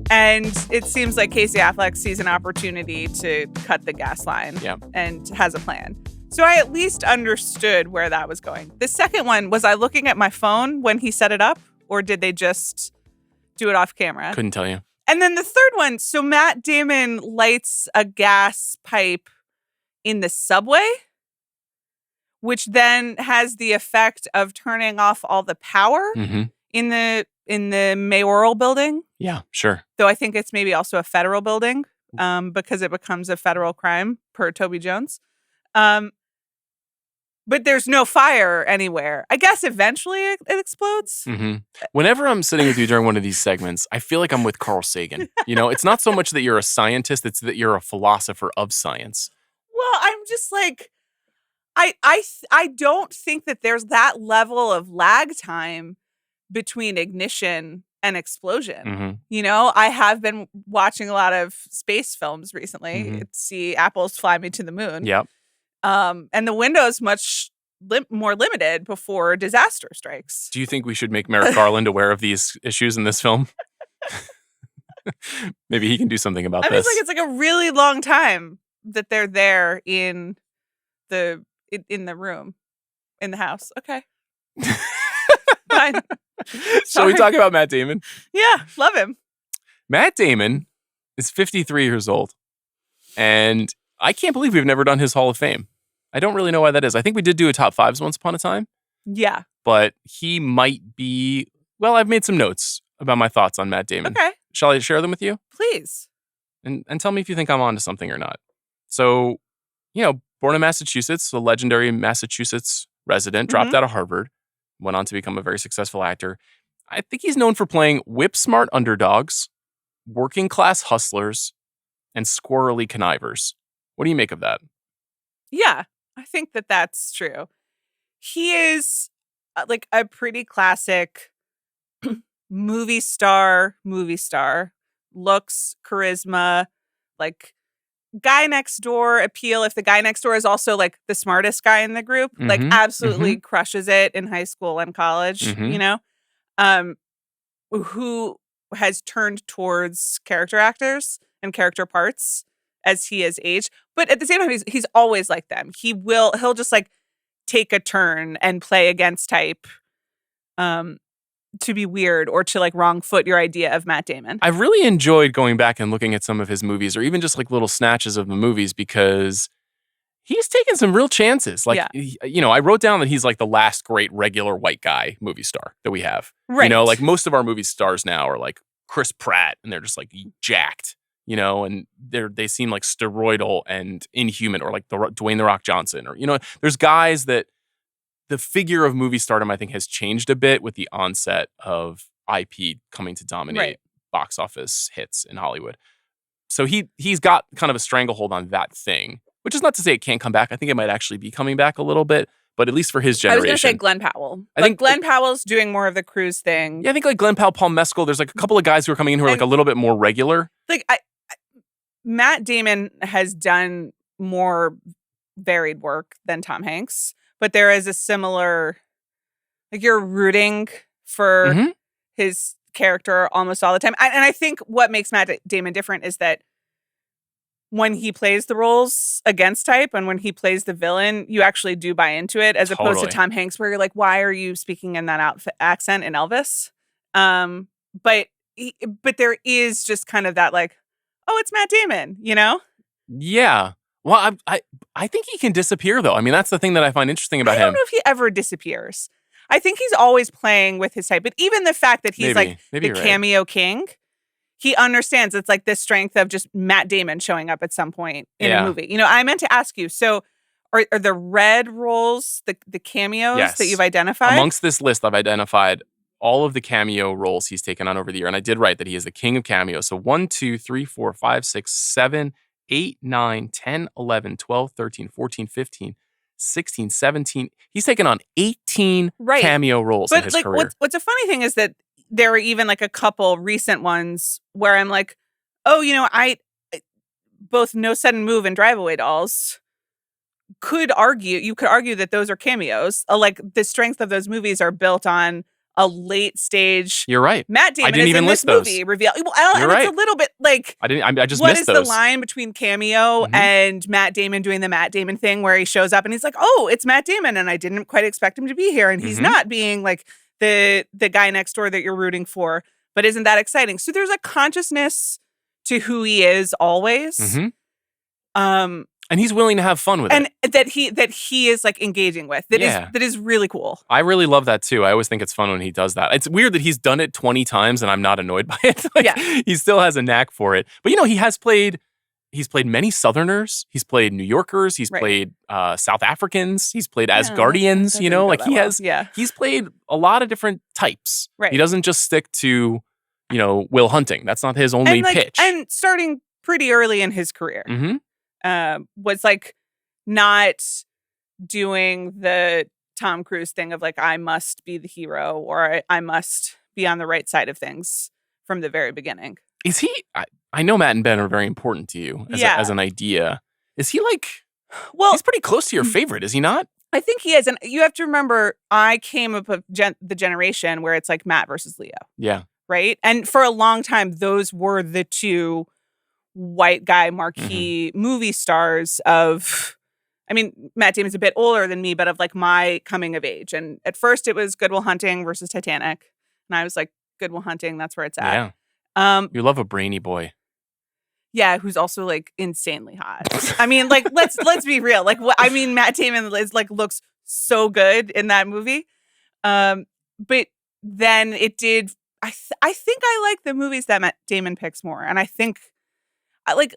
And it seems like Casey Affleck sees an opportunity to cut the gas line and has a plan. So I at least understood where that was going. The second one, was I looking at my phone when he set it up, or did they just do it off camera? Couldn't tell you. And then the third one, so Matt Damon lights a gas pipe in the subway, which then has the effect of turning off all the power in the mayoral building. Yeah, sure. Though I think it's maybe also a federal building because it becomes a federal crime per Toby Jones. But there's no fire anywhere. I guess eventually it explodes. Whenever I'm sitting with you during one of these segments, I feel like I'm with Carl Sagan. It's not so much that you're a scientist, it's that you're a philosopher of science. Well, I'm just like, I don't think that there's that level of lag time between ignition and explosion. I have been watching a lot of space films recently to see Apple's Fly Me to the Moon. Yep. And the window's much more limited before disaster strikes. Do you think we should make Merrick Garland aware of these issues in this film? Maybe he can do something about this. It's like a really long time that they're there in the room, in the house. Okay. Fine. So we talk about Matt Damon. Yeah, love him. Matt Damon is 53 years old. And I can't believe we've never done his Hall of Fame. I don't really know why that is. I think we did do a top fives once upon a time. Yeah. But he might be... Well, I've made some notes about my thoughts on Matt Damon. Okay. Shall I share them with you? Please. And tell me if you think I'm onto something or not. So, born in Massachusetts, a legendary Massachusetts resident, dropped out of Harvard, went on to become a very successful actor. I think he's known for playing whip-smart underdogs, working-class hustlers, and squirrely connivers. What do you make of that? Yeah, I think that that's true. He is like a pretty classic movie star, looks, charisma, like guy next door appeal. If the guy next door is also like the smartest guy in the group, like absolutely crushes it in high school and college, who has turned towards character actors and character parts as he has aged. But at the same time, he's always like them. He'll just like take a turn and play against type to be weird or to like wrong foot your idea of Matt Damon. I've really enjoyed going back and looking at some of his movies or even just like little snatches of the movies because He's taken some real chances. Like, I wrote down that he's like the last great regular white guy movie star that we have. Right. Like most of our movie stars now are like Chris Pratt, and they're just like jacked, and they seem like steroidal and inhuman, or like Dwayne The Rock Johnson, or there's guys that the figure of movie stardom I think has changed a bit with the onset of IP coming to dominate box office hits in Hollywood. So he's got kind of a stranglehold on that thing, which is not to say it can't come back. I think it might actually be coming back a little bit, but at least for his generation. I was going to say Glenn Powell. I think Glenn Powell's doing more of the cruise thing. Yeah, I think like Glenn Powell, Paul Mescal, there's like a couple of guys who are coming in who are like a little bit more regular. Like Matt Damon has done more varied work than Tom Hanks, but there is a similar, like you're rooting for his character almost all the time. And I think what makes Matt Damon different is that when he plays the roles against type and when he plays the villain, you actually do buy into it, as opposed to Tom Hanks, where you're like, why are you speaking in that accent in Elvis? But there is just kind of that like, oh, it's Matt Damon, Yeah. Well, I think he can disappear, though. I mean, that's the thing that I find interesting about him. I don't know if he ever disappears. I think he's always playing with his type. But even the fact that he's maybe the cameo king, he understands it's like the strength of just Matt Damon showing up at some point in a movie. I meant to ask you, so are the red roles the cameos that you've identified? Amongst this list, I've identified all of the cameo roles he's taken on over the year. And I did write that he is the king of cameos. So 1, 2, 3, 4, 5, 6, 7, 8, 9, 10, 11, 12, 13, 14, 15, 16, 17. He's taken on 18 cameo roles in his career. What's a funny thing is that there are even like a couple recent ones where I'm like, oh, I both No Sudden Move and Drive Away Dolls you could argue that those are cameos. Like the strength of those movies are built on a late stage. You're right. Matt Damon I didn't is even in list this movie reveal. Well, You're right. It's a little bit like I just what missed is those. the line between cameo and Matt Damon doing the Matt Damon thing where he shows up and he's like, oh, it's Matt Damon, and I didn't quite expect him to be here, and he's not being like the guy next door that you're rooting for, but isn't that exciting? So there's a consciousness to who he is always. And he's willing to have fun with it. And that he is like engaging with. That is really cool. I really love that too. I always think it's fun when he does that. It's weird that he's done it 20 times and I'm not annoyed by it. He still has a knack for it. But he's played many Southerners. He's played New Yorkers. He's played South Africans. He's played Asgardians, he's played a lot of different types. Right. He doesn't just stick to, Will Hunting. That's not his only pitch. And starting pretty early in his career. Was like not doing the Tom Cruise thing of like, I must be the hero or I must be on the right side of things from the very beginning. Is he, I know Matt and Ben are very important to you as an idea. Is he like, he's pretty close to your favorite, is he not? I think he is. And you have to remember, I came up with the generation where it's like Matt versus Leo. Yeah. Right? And for a long time, those were the two white guy marquee movie stars of, I mean, Matt Damon's a bit older than me, but of like my coming of age. And at first it was Good Will Hunting versus Titanic. And I was like, Good Will Hunting, that's where it's at. Yeah. You love a brainy boy. Yeah, who's also like insanely hot. I mean, like, let's be real. Like, Matt Damon is like looks so good in that movie. But then it did, I think I like the movies that Matt Damon picks more. And I think,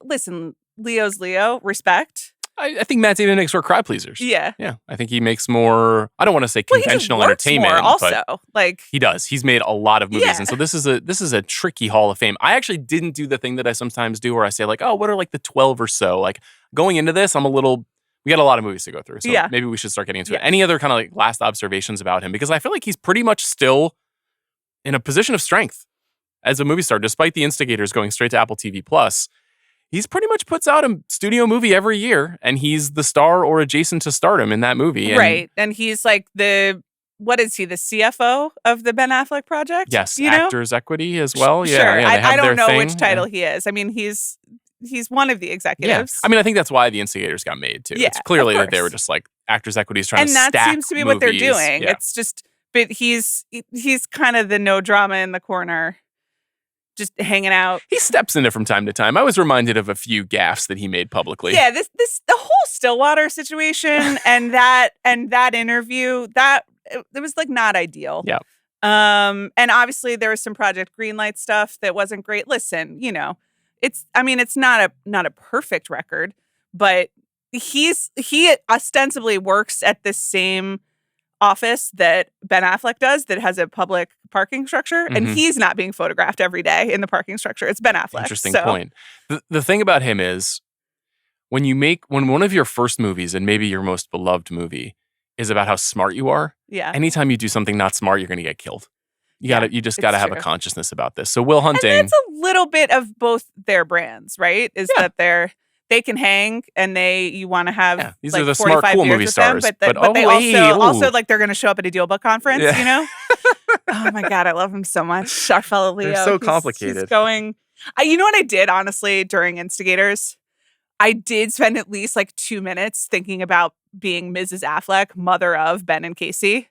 listen, Leo's Leo, respect. I think Matt Damon makes more crowd pleasers. Yeah. Yeah. I think he makes more, I don't want to say conventional entertainment. More also. But he does. He's made a lot of movies. Yeah. And so this is a tricky Hall of Fame. I actually didn't do the thing that I sometimes do where I say like, oh, what are like the 12 or so? Like going into this, we got a lot of movies to go through. So maybe we should start getting into it. Any other kind of like last observations about him? Because I feel like he's pretty much still in a position of strength as a movie star, despite the Instigators going straight to Apple TV Plus. He's pretty much puts out a studio movie every year, and he's the star or adjacent to stardom in that movie. Right. And he's like what is he, the CFO of the Ben Affleck project? Yes, Actors Equity as well. Sure. I don't know which title he is. I mean, he's one of the executives. Yeah. I mean, I think that's why the Instigators got made, too. Yeah, it's clearly that they were just like, Actors Equity is trying to stack And that seems to be what they're doing. Yeah. It's just, but he's kind of the no drama in the corner just hanging out. He steps in it from time to time. I was reminded of a few gaffes that he made publicly. Yeah, the whole Stillwater situation and that interview, that it was like not ideal. Yeah. And obviously there was some Project Greenlight stuff that wasn't great. Listen, it's not a perfect record, but he ostensibly works at the same office that Ben Affleck does that has a public parking structure, and he's not being photographed every day in the parking structure. It's Ben Affleck. Interesting point. The thing about him is when one of your first movies and maybe your most beloved movie is about how smart you are. Yeah. Anytime you do something not smart, you're going to get killed. You just got to have a consciousness about this. So Will Hunting. And that's a little bit of both their brands, right? Is that they can hang and you want to have these like are the 45 smart, cool years movie with them, stars. but they also like they're going to show up at a DealBook conference, Oh my God, I love him so much. Our fellow Leo. They're so complicated. He's going. You know what I did, honestly, during Instigators? I did spend at least like 2 minutes thinking about being Mrs. Affleck, mother of Ben and Casey,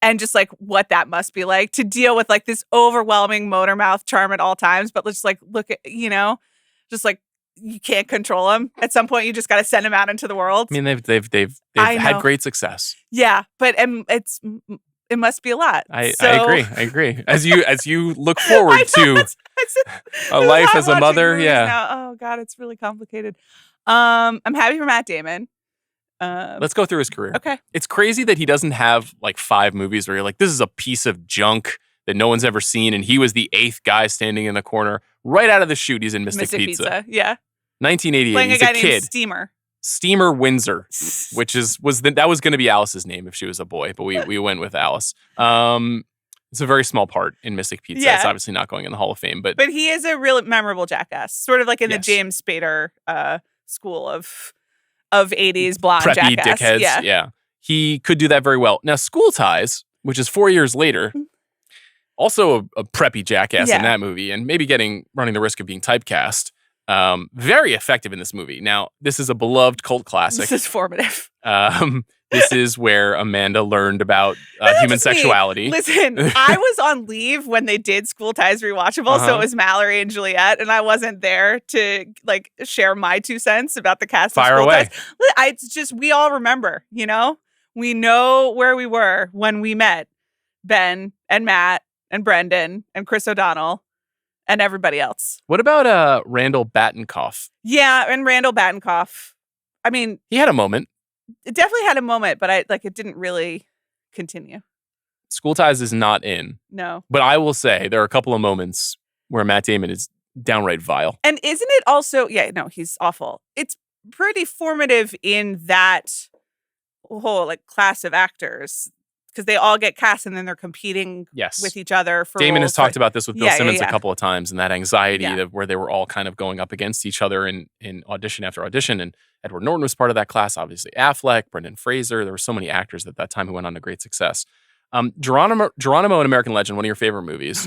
and just like what that must be like to deal with like this overwhelming motor mouth charm at all times. But let's like look at, just like you can't control them. At some point, you just got to send them out into the world. I mean, they've had great success. Yeah, but it must be a lot. I agree. As you look forward to a life as a mother, now. Oh God, it's really complicated. I'm happy for Matt Damon. Let's go through his career. Okay. It's crazy that he doesn't have like 5 movies where you're like, this is a piece of junk that no one's ever seen, and he was the 8th guy standing in the corner. Right out of the chute, he's in Mystic Pizza. Yeah. 1988. Playing he's a guy kid. named Steamer. Steamer Windsor, which that was going to be Alice's name if she was a boy, but we went with Alice. It's a very small part in Mystic Pizza. Yeah. It's obviously not going in the Hall of Fame, but he is a really memorable jackass, sort of like in the James Spader school of 80s blonde preppy jackass. dickheads. Yeah, he could do that very well. Now, School Ties, which is 4 years later, also a preppy jackass in that movie, and maybe running the risk of being typecast. Very effective in this movie. Now, this is a beloved cult classic. This is formative. This is where Amanda learned about human sexuality. Listen, I was on leave when they did School Ties Rewatchable, so it was Mallory and Juliet, and I wasn't there to like share my 2 cents about the cast of School Ties. It's just, we all remember, we know where we were when we met Ben and Matt and Brendan and Chris O'Donnell and everybody else. What about Randall Battenkoff? Yeah, and Randall Battenkoff. I mean, he had a moment. It definitely had a moment, but it didn't really continue. School Ties is not in. No. But I will say there are a couple of moments where Matt Damon is downright vile. And isn't it also, he's awful. It's pretty formative in that whole like class of actors, because they all get cast and then they're competing with each other for Damon has talked about this with Bill Simmons a couple of times, and that anxiety where they were all kind of going up against each other in audition after audition. And Edward Norton was part of that class, obviously. Affleck, Brendan Fraser. There were so many actors at that time who went on to great success. Geronimo and American Legend, one of your favorite movies.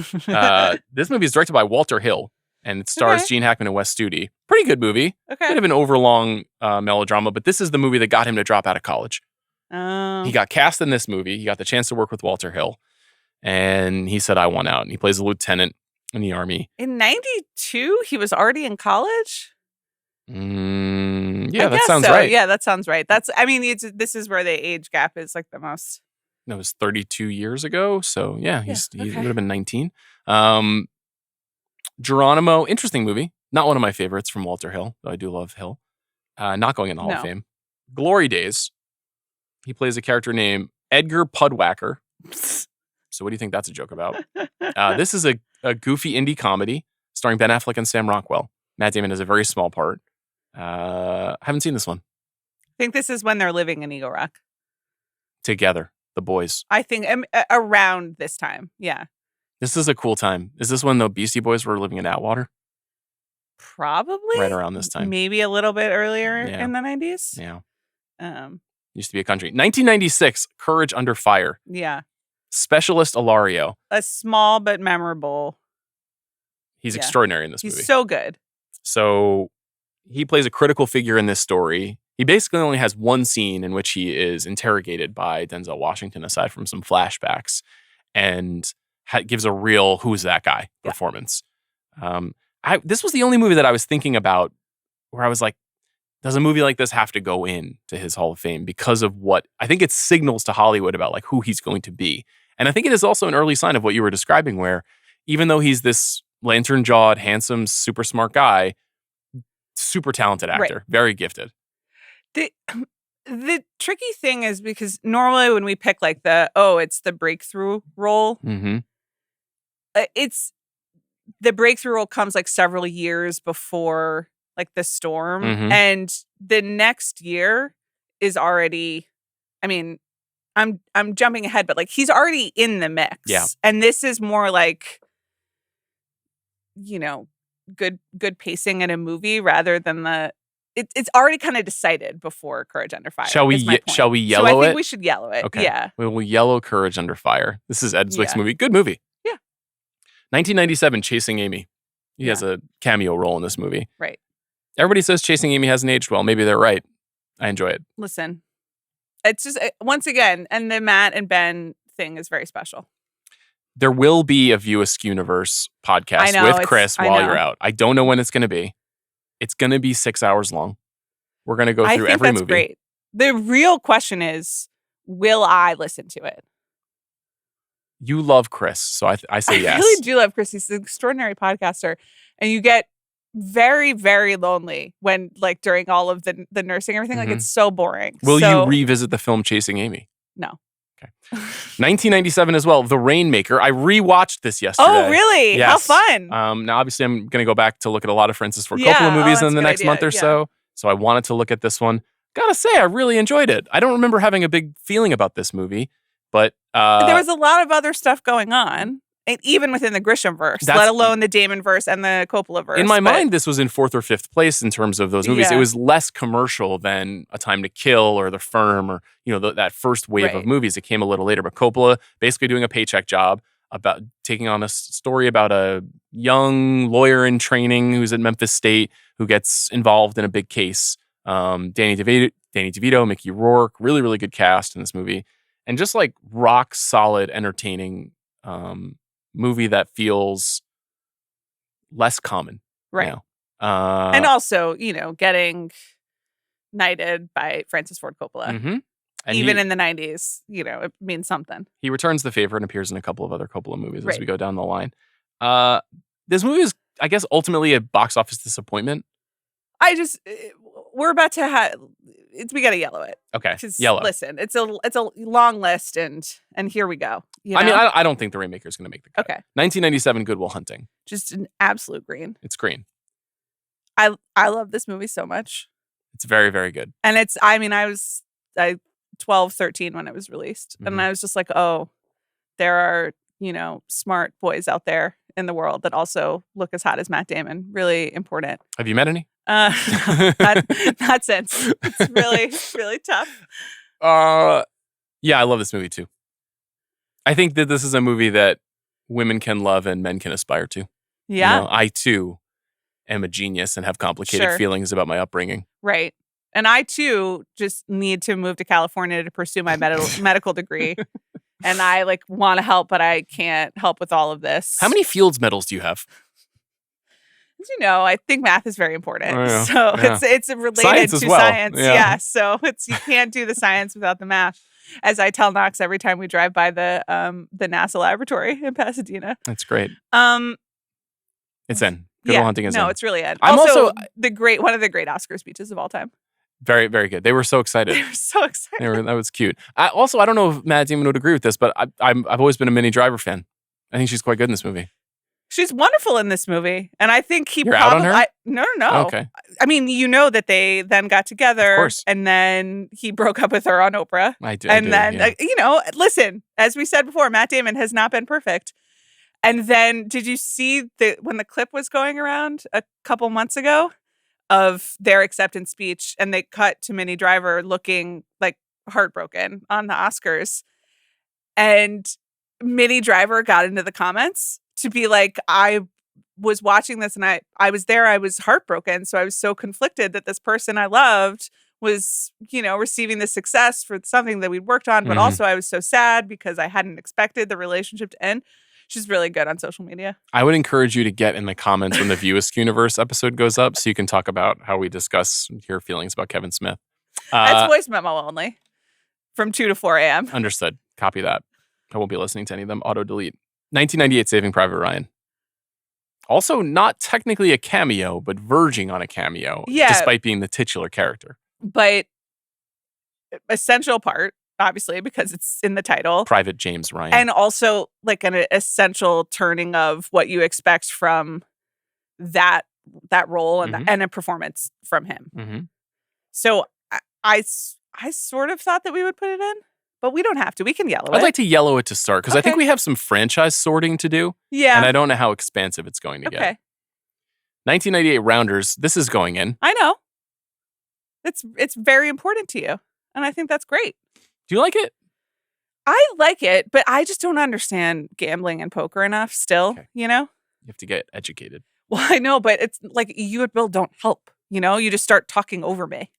This movie is directed by Walter Hill, and it stars Gene Hackman and Wes Studi. Pretty good movie. Okay. Bit of an overlong melodrama, but this is the movie that got him to drop out of college. Oh. He got cast in this movie. He got the chance to work with Walter Hill, and he said, I want out. And he plays a lieutenant in the Army. In 92, he was already in college? Yeah, that sounds right. Yeah, that sounds right. This is where the age gap is like the most. That was 32 years ago. So yeah, he would have been 19. Geronimo, interesting movie. Not one of my favorites from Walter Hill, though I do love Hill. Not going in the Hall of Fame. Glory Days. He plays a character named Edgar Pudwacker. So what do you think that's a joke about? This is a goofy indie comedy starring Ben Affleck and Sam Rockwell. Matt Damon has a very small part. I haven't seen this one. I think this is when they're living in Eagle Rock. Together, the boys. I think around this time, yeah. This is a cool time. Is this when the Beastie Boys were living in Atwater? Probably. Right around this time. Maybe a little bit earlier in the 90s. Yeah. Used to be a country. 1996, Courage Under Fire. Yeah. Specialist Ilario. A small but memorable. He's extraordinary in this movie. He's so good. So he plays a critical figure in this story. He basically only has one scene in which he is interrogated by Denzel Washington, aside from some flashbacks, and gives a real "who's that guy" performance. This was the only movie that I was thinking about where I was like, does a movie like this have to go in to his Hall of Fame because of what I think it signals to Hollywood about like who he's going to be. And I think it is also an early sign of what you were describing, where even though he's this lantern-jawed, handsome, super smart guy, super talented actor, very gifted. The tricky thing is because normally when we pick like it's the breakthrough role, it's the breakthrough role comes like several years before like The Storm, and the next year is already, I mean, I'm jumping ahead, but like he's already in the mix. Yeah. And this is more like, you know, good pacing in a movie rather than it's already kind of decided before Courage Under Fire. Shall we yellow so I think it? we should yellow it. Okay. Yeah. We will yellow Courage Under Fire. This is Ed Zwick's movie. Good movie. Yeah. 1997, Chasing Amy. He has a cameo role in this movie. Right. Everybody says Chasing Amy hasn't aged well. Maybe they're right. I enjoy it. Listen, it's just, once again, and the Matt and Ben thing is very special. There will be a View Askewniverse podcast with Chris while you're out. I don't know when it's going to be. It's going to be 6 hours long. We're going to go through every movie. That's great. The real question is, will I listen to it? You love Chris, so I say yes. I really do love Chris. He's an extraordinary podcaster. And you get very, very lonely when, like, during all of the nursing and everything. Like, it's so boring. Will you revisit the film Chasing Amy? No. Okay. 1997 as well, The Rainmaker. I rewatched this yesterday. Oh, really? Yes. How fun. Now, obviously, I'm going to go back to look at a lot of Francis Ford Coppola movies in the next month or so. So I wanted to look at this one. Gotta say, I really enjoyed it. I don't remember having a big feeling about this movie, but there was a lot of other stuff going on, and even within the Grisham verse, let alone the Damon verse and the Coppola verse. In my mind, this was in 4th or 5th place in terms of those movies. Yeah. It was less commercial than A Time to Kill or The Firm or that first wave of movies. It came a little later, but Coppola basically doing a paycheck job about taking on a story about a young lawyer in training who's at Memphis State who gets involved in a big case. Danny DeVito, Mickey Rourke, really, really good cast in this movie. And just like rock solid, entertaining movie that feels less common. Right. Now. And also, getting knighted by Francis Ford Coppola. And even in the 90s, it means something. He returns the favor and appears in a couple of other Coppola movies as we go down the line. This movie is, I guess, ultimately a box office disappointment. We're about to have, we got to yellow it. Okay, yellow. Listen, it's a long list, and here we go. I mean, I don't think The Rainmaker is going to make the cut. Okay. 1997, Good Will Hunting. Just an absolute green. It's green. I love this movie so much. It's very, very good. And I was 12, 13 when it was released, and I was just like, oh, there are smart boys out there in the world that also look as hot as Matt Damon. Really important. Have you met any? Not since. It's really, really tough. Yeah, I love this movie too. I think that this is a movie that women can love and men can aspire to. Yeah. I too am a genius and have complicated feelings about my upbringing. Right. And I too just need to move to California to pursue my medical degree. And I want to help, but I can't help with all of this. How many Fields medals do you have? As you know, I think math is very important. Oh, yeah. So it's related science to well. science. Yeah. So you can't do the science without the math. As I tell Knox every time we drive by the NASA laboratory in Pasadena. That's great. It's in. Good Will Hunting is in. No, it's really in. I'm also one of the great Oscar speeches of all time. Very, very good. They were so excited. They were so excited. That was cute. I don't know if Matt Damon would agree with this, but I've always been a Minnie Driver fan. I think she's quite good in this movie. She's wonderful in this movie, and I think You're out on her? No. Okay. I mean, that they then got together, of course. And then he broke up with her on Oprah. I do. Listen, as we said before, Matt Damon has not been perfect. And then, did you see when the clip was going around a couple months ago of their acceptance speech, and they cut to Minnie Driver looking like heartbroken on the Oscars, and Minnie Driver got into the comments to be like, I was watching this and I was there, I was heartbroken. So I was so conflicted that this person I loved was, receiving the success for something that we'd worked on. But also I was so sad because I hadn't expected the relationship to end. She's really good on social media. I would encourage you to get in the comments when the View Askew-universe episode goes up so you can talk about how we discuss your feelings about Kevin Smith. That's voice memo only from 2 to 4 a.m. Understood. Copy that. I won't be listening to any of them. Auto delete. 1998 Saving Private Ryan. Also not technically a cameo, but verging on a cameo, despite being the titular character. But essential part, obviously, because it's in the title. Private James Ryan. And also like an essential turning of what you expect from that role and a performance from him. Mm-hmm. So I sort of thought that we would put it in, but we don't have to. We can yellow it. I'd like to yellow it to start because I think we have some franchise sorting to do. Yeah. And I don't know how expansive it's going to get. 1998 Rounders. This is going in. I know. It's very important to you. And I think that's great. Do you like it? I like it, but I just don't understand gambling and poker enough still, you know? You have to get educated. Well, I know, but it's like you and Bill don't help, you know? You just start talking over me.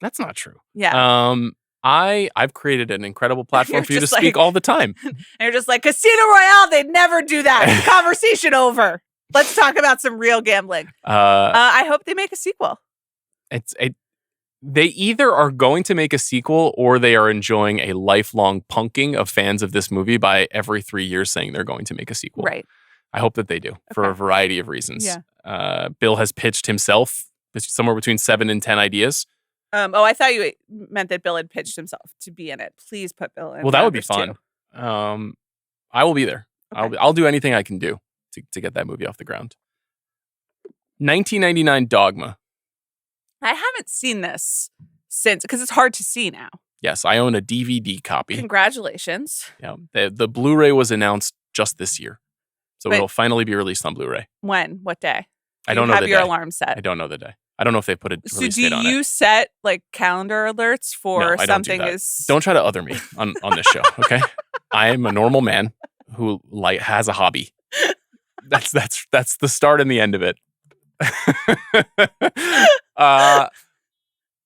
That's not true. Yeah. I've created an incredible platform for you to speak all the time. And you're just like, Casino Royale, they'd never do that. Conversation over. Let's talk about some real gambling. I hope they make a sequel. They either are going to make a sequel or they are enjoying a lifelong punking of fans of this movie by every 3 years saying they're going to make a sequel. Right. I hope that they do for a variety of reasons. Yeah. Bill has pitched himself somewhere between 7 and 10 ideas. I thought you meant that Bill had pitched himself to be in it. Please put Bill in. Well, that would be fun. I will be there. Okay. I'll do anything I can do to get that movie off the ground. 1999 Dogma. I haven't seen this since, because it's hard to see now. Yes, I own a DVD copy. Congratulations. Yeah, the Blu-ray was announced just this year. So it'll finally be released on Blu-ray. When? What day? I don't know the day. Have your alarm set? I don't know the day. I don't know if they put a release date on it. So do you set like calendar alerts for something Don't try to other me on this show, okay? I am a normal man who has a hobby. That's the start and the end of it.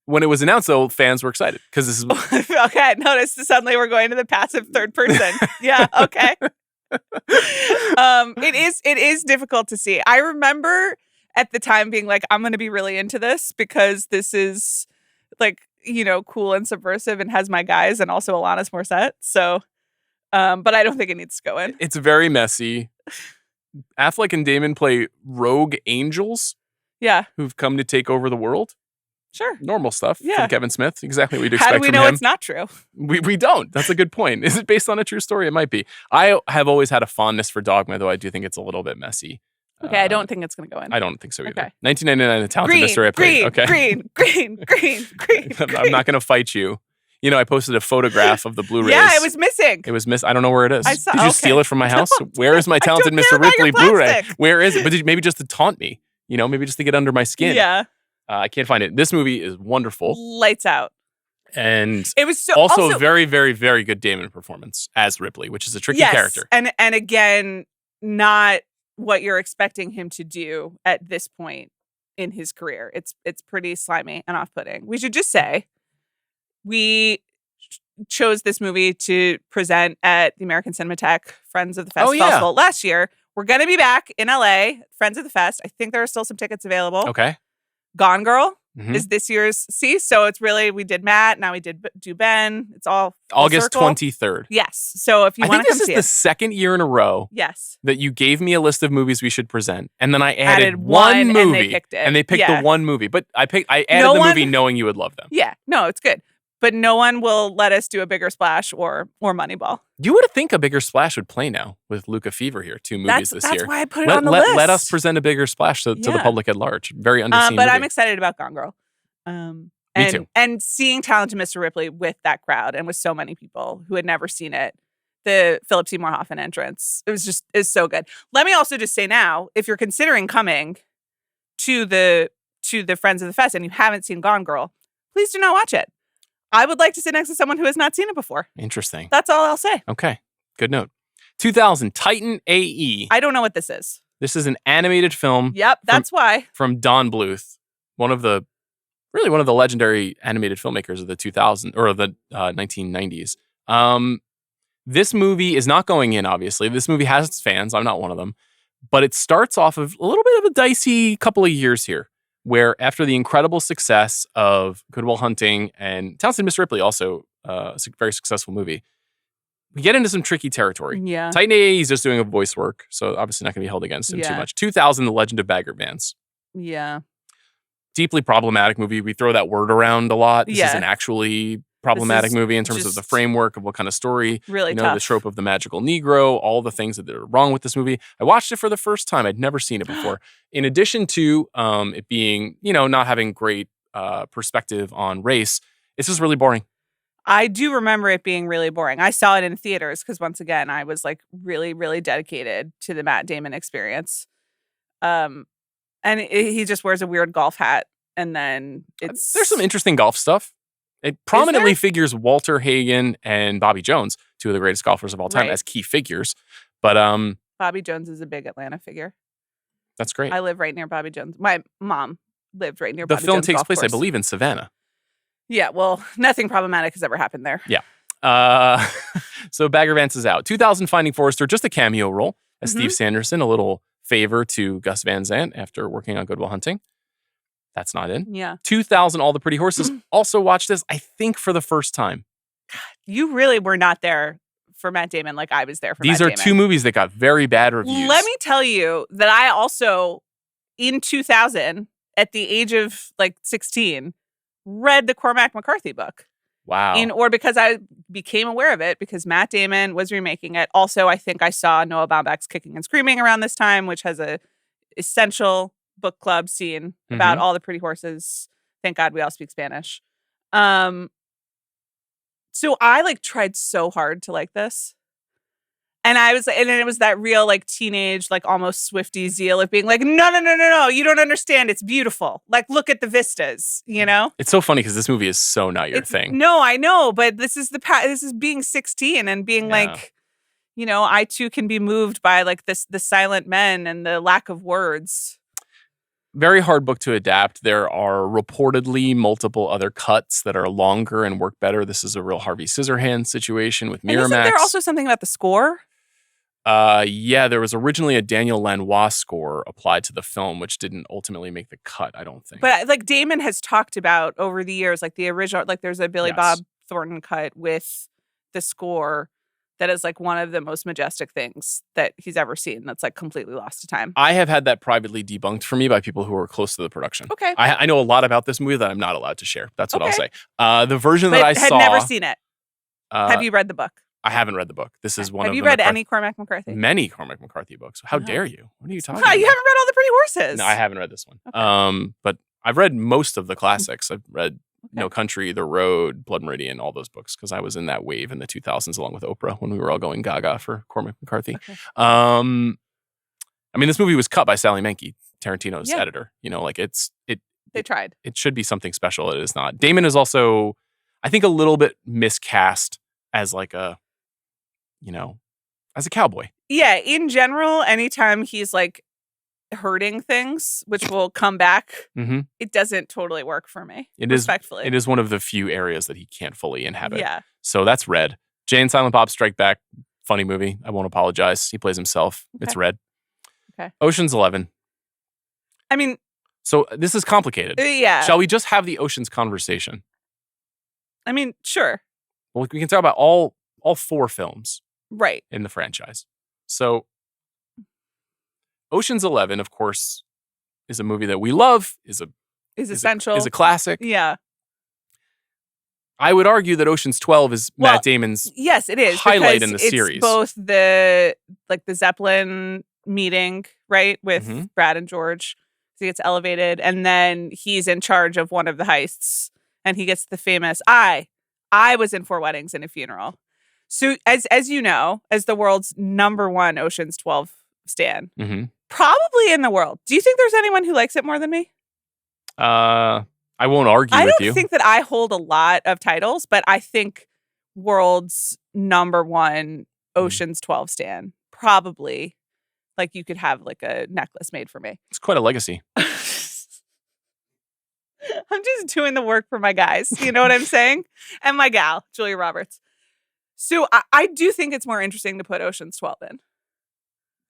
When it was announced, though, fans were excited because this is okay. I noticed suddenly we're going to the passive third person. Yeah, okay. It is difficult to see. I remember at the time being like, I'm going to be really into this because this is like, you know, cool and subversive and has my guys and also Alanis Morissette. So, but I don't think it needs to go in. It's very messy. Affleck and Damon play rogue angels. Yeah. Who've come to take over the world. Sure. Normal stuff from Kevin Smith. Exactly what you'd expect from from him. How do we know it's not true? We don't. That's a good point. Is it based on a true story? It might be. I have always had a fondness for Dogma, though I do think it's a little bit messy. Okay, I don't think it's going to go in. I don't think so either. Okay. 1999, The Talented Mr. Ripley. Green. I'm not going to fight you. You know, I posted a photograph of the Blu-rays. Yeah, it was missing. I don't know where it is. Did you steal it from my house? No, where is my Talented Mr. Ripley Blu-ray? Where is it? But maybe just to taunt me. You know, maybe just to get under my skin. Yeah. I can't find it. This movie is wonderful. Lights out. And it was also very, very, very good Damon performance as Ripley, which is a tricky character. And again, not what you're expecting him to do at this point in his career. It's pretty slimy and off-putting. We should just say we chose this movie to present at the American Cinematheque Friends of the Fest Festival last year. We're going to be back in LA, Friends of the Fest. I think there are still some tickets available. Okay. Gone Girl is this year's so it's really, we did Matt, now we do Ben. It's all August 23rd. Yes. So if you want to come see this is the second year in a row that you gave me a list of movies we should present, and then I added one movie and they picked the one movie. But I added the movie knowing you would love them. Yeah. No, it's good. But no one will let us do A Bigger Splash or Moneyball. You would think A Bigger Splash would play now with Luca Fever here. 2 movies this year. That's why I put it on the list. Let us present A Bigger Splash to the public at large. Very underseen but movie. I'm excited about Gone Girl. Me too. And seeing Talented Mr. Ripley with that crowd and with so many people who had never seen it. The Philip Seymour Hoffman entrance. Is so good. Let me also just say now, if you're considering coming to the Friends of the Fest and you haven't seen Gone Girl, please do not watch it. I would like to sit next to someone who has not seen it before. Interesting. That's all I'll say. Okay. Good note. 2000, Titan AE. I don't know what this is. This is an animated film. Yep, that's why. From Don Bluth, one of the legendary animated filmmakers of the 2000s or of the 1990s. This movie is not going in, obviously. This movie has its fans. I'm not one of them. But it starts off of a little bit of a dicey couple of years here, where after the incredible success of Good Will Hunting and Townsend Miss Ripley, also a very successful movie, we get into some tricky territory. Yeah. Titan AA, he's just doing a voice work, so obviously not going to be held against him too much. 2000, The Legend of Bagger Vance. Yeah. Deeply problematic movie. We throw that word around a lot. This is an actually problematic movie in terms of the framework of what kind of story. Really tough. The trope of the magical Negro, all the things that are wrong with this movie. I watched it for the first time. I'd never seen it before. In addition to it being, not having great perspective on race, it's just really boring. I do remember it being really boring. I saw it in theaters because once again, I was like really, really dedicated to the Matt Damon experience. And he just wears a weird golf hat, and then there's some interesting golf stuff. It prominently figures Walter Hagen and Bobby Jones, two of the greatest golfers of all time, as key figures. But Bobby Jones is a big Atlanta figure. That's great. I live right near Bobby Jones. My mom lived right near the Bobby Jones. The film takes golf place, course. I believe, in Savannah. Yeah, well, nothing problematic has ever happened there. Yeah. So Bagger Vance is out. 2000, Finding Forrester, just a cameo role as Steve Sanderson, a little favor to Gus Van Sant after working on Good Will Hunting. That's not in. Yeah. 2000, All the Pretty Horses. Also watched this, I think, for the first time. You really were not there for Matt Damon like I was there for These Matt are Damon. two movies that got very bad reviews. Let me tell you that I also, in 2000, at the age of 16, read the Cormac McCarthy book. Wow. Or because I became aware of it because Matt Damon was remaking it. Also, I think I saw Noah Baumbach's Kicking and Screaming around this time, which has a essential book club scene about all the pretty horses. Thank God we all speak Spanish. So I tried so hard to like this. And I was, and it was that real teenage, almost Swiftie zeal of being no, you don't understand. It's beautiful. Look at the vistas, It's so funny because this movie is so not your thing. No, I know, but this is this is being 16 and being I too can be moved by the silent men and the lack of words. Very hard book to adapt. There are reportedly multiple other cuts that are longer and work better. This is a real Harvey Scissorhands situation with Miramax. And isn't there also something about the score? Yeah, there was originally a Daniel Lanois score applied to the film, which didn't ultimately make the cut, I don't think. But Damon has talked about over the years, the original, there's a Billy Bob Thornton cut with the score that is one of the most majestic things that he's ever seen. That's completely lost to time. I have had that privately debunked for me by people who are close to the production. Okay. I know a lot about this movie that I'm not allowed to share. That's what I'll say. The version that I saw. Had never seen it. Have you read the book? I haven't read the book. This is one of them. Have you read any Cormac McCarthy? Many Cormac McCarthy books. How dare you? What are you talking about? You haven't read All the Pretty Horses. No, I haven't read this one. Okay. But I've read most of the classics. I've read No Country, The Road, Blood Meridian, all those books because I was in that wave in the 2000s along with Oprah when we were all going gaga for Cormac McCarthy. Okay. This movie was cut by Sally Menke, Tarantino's editor. They tried. It should be something special. It is not. Damon is also, I think, a little bit miscast as as a cowboy. Yeah, in general, anytime he's hurting things, which will come back, it doesn't totally work for me. Respectfully. It is one of the few areas that he can't fully inhabit. Yeah. So that's Red. Jay and Silent Bob Strike Back. Funny movie. I won't apologize. He plays himself. Okay. It's Red. Okay. Ocean's 11. So this is complicated. Yeah. Shall we just have the Ocean's conversation? Sure. Well, we can talk about all four films. Right. In the franchise. So Ocean's 11, of course, is a movie that we love, is essential. Is a classic. Yeah. I would argue that Ocean's 12 is Matt Damon's yes, it is, highlight in the series. It's both the Zeppelin meeting, right, with Brad and George. So he gets elevated, and then he's in charge of one of the heists, and he gets the famous I was in 4 weddings and a funeral. So as you know, as the world's #1 Ocean's 12 stan, probably in the world, do you think there's anyone who likes it more than me? I won't argue with you. I don't think that I hold a lot of titles, but I think world's #1 Ocean's 12 stan, probably, you could have a necklace made for me. It's quite a legacy. I'm just doing the work for my guys. You know what I'm saying? And my gal, Julia Roberts. So I do think it's more interesting to put Ocean's 12 in.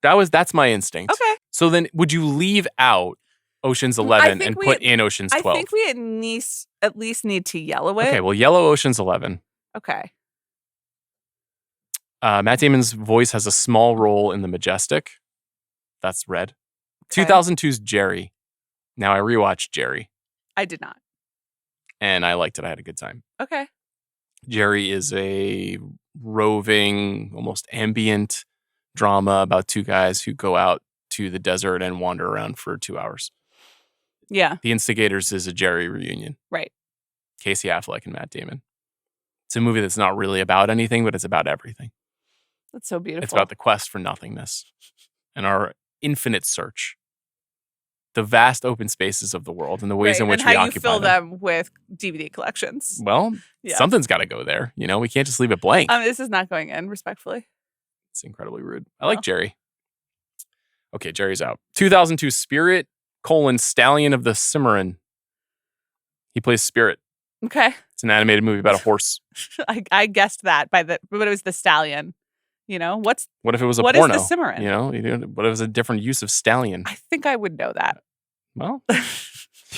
That's my instinct. Okay. So then would you leave out Ocean's 11 and put in Ocean's 12? I think we at least need to yellow it. Okay, well, yellow Ocean's 11. Okay. Matt Damon's voice has a small role in The Majestic. That's red. Okay. 2002's Jerry. Now, I rewatched Jerry. I did not. And I liked it. I had a good time. Okay. Jerry is a roving, almost ambient drama about two guys who go out to the desert and wander around for 2 hours. Yeah. The Instigators is a Jerry reunion. Right. Casey Affleck and Matt Damon. It's a movie that's not really about anything, but it's about everything. That's so beautiful. It's about the quest for nothingness and our infinite search. The vast open spaces of the world and the ways in which we occupy them. And how you fill them with DVD collections. Well, something's got to go there. You know, we can't just leave it blank. This is not going in, respectfully. It's incredibly rude. I like Jerry. Okay, Jerry's out. 2002 Spirit, Stallion of the Cimarron. He plays Spirit. Okay. It's an animated movie about a horse. I guessed that but it was the stallion. You know, what if it was a porno? What is the Cimarron? You know, what if it was a different use of stallion? I think I would know that. Well, you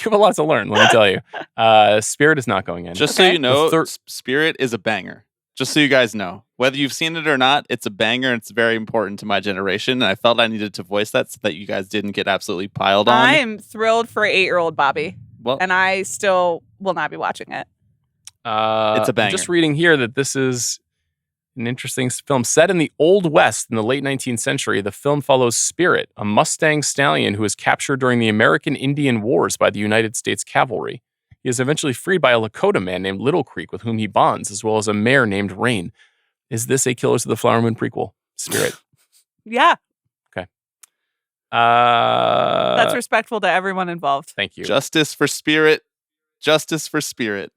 have a lot to learn, let me tell you. Spirit is not going in. Just so you know, Spirit is a banger. Just so you guys know. Whether you've seen it or not, it's a banger and it's very important to my generation. And I felt I needed to voice that so that you guys didn't get absolutely piled on. I'm thrilled for 8-year-old Bobby. Well, and I still will not be watching it. It's a banger. I'm just reading here that this is an interesting film. Set in the Old West in the late 19th century, the film follows Spirit, a Mustang stallion who is captured during the American Indian Wars by the United States Cavalry. He is eventually freed by a Lakota man named Little Creek with whom he bonds, as well as a mare named Rain. Is this a Killers of the Flower Moon prequel? Spirit. Yeah. Okay. That's respectful to everyone involved. Thank you. Justice for Spirit. Justice for Spirit.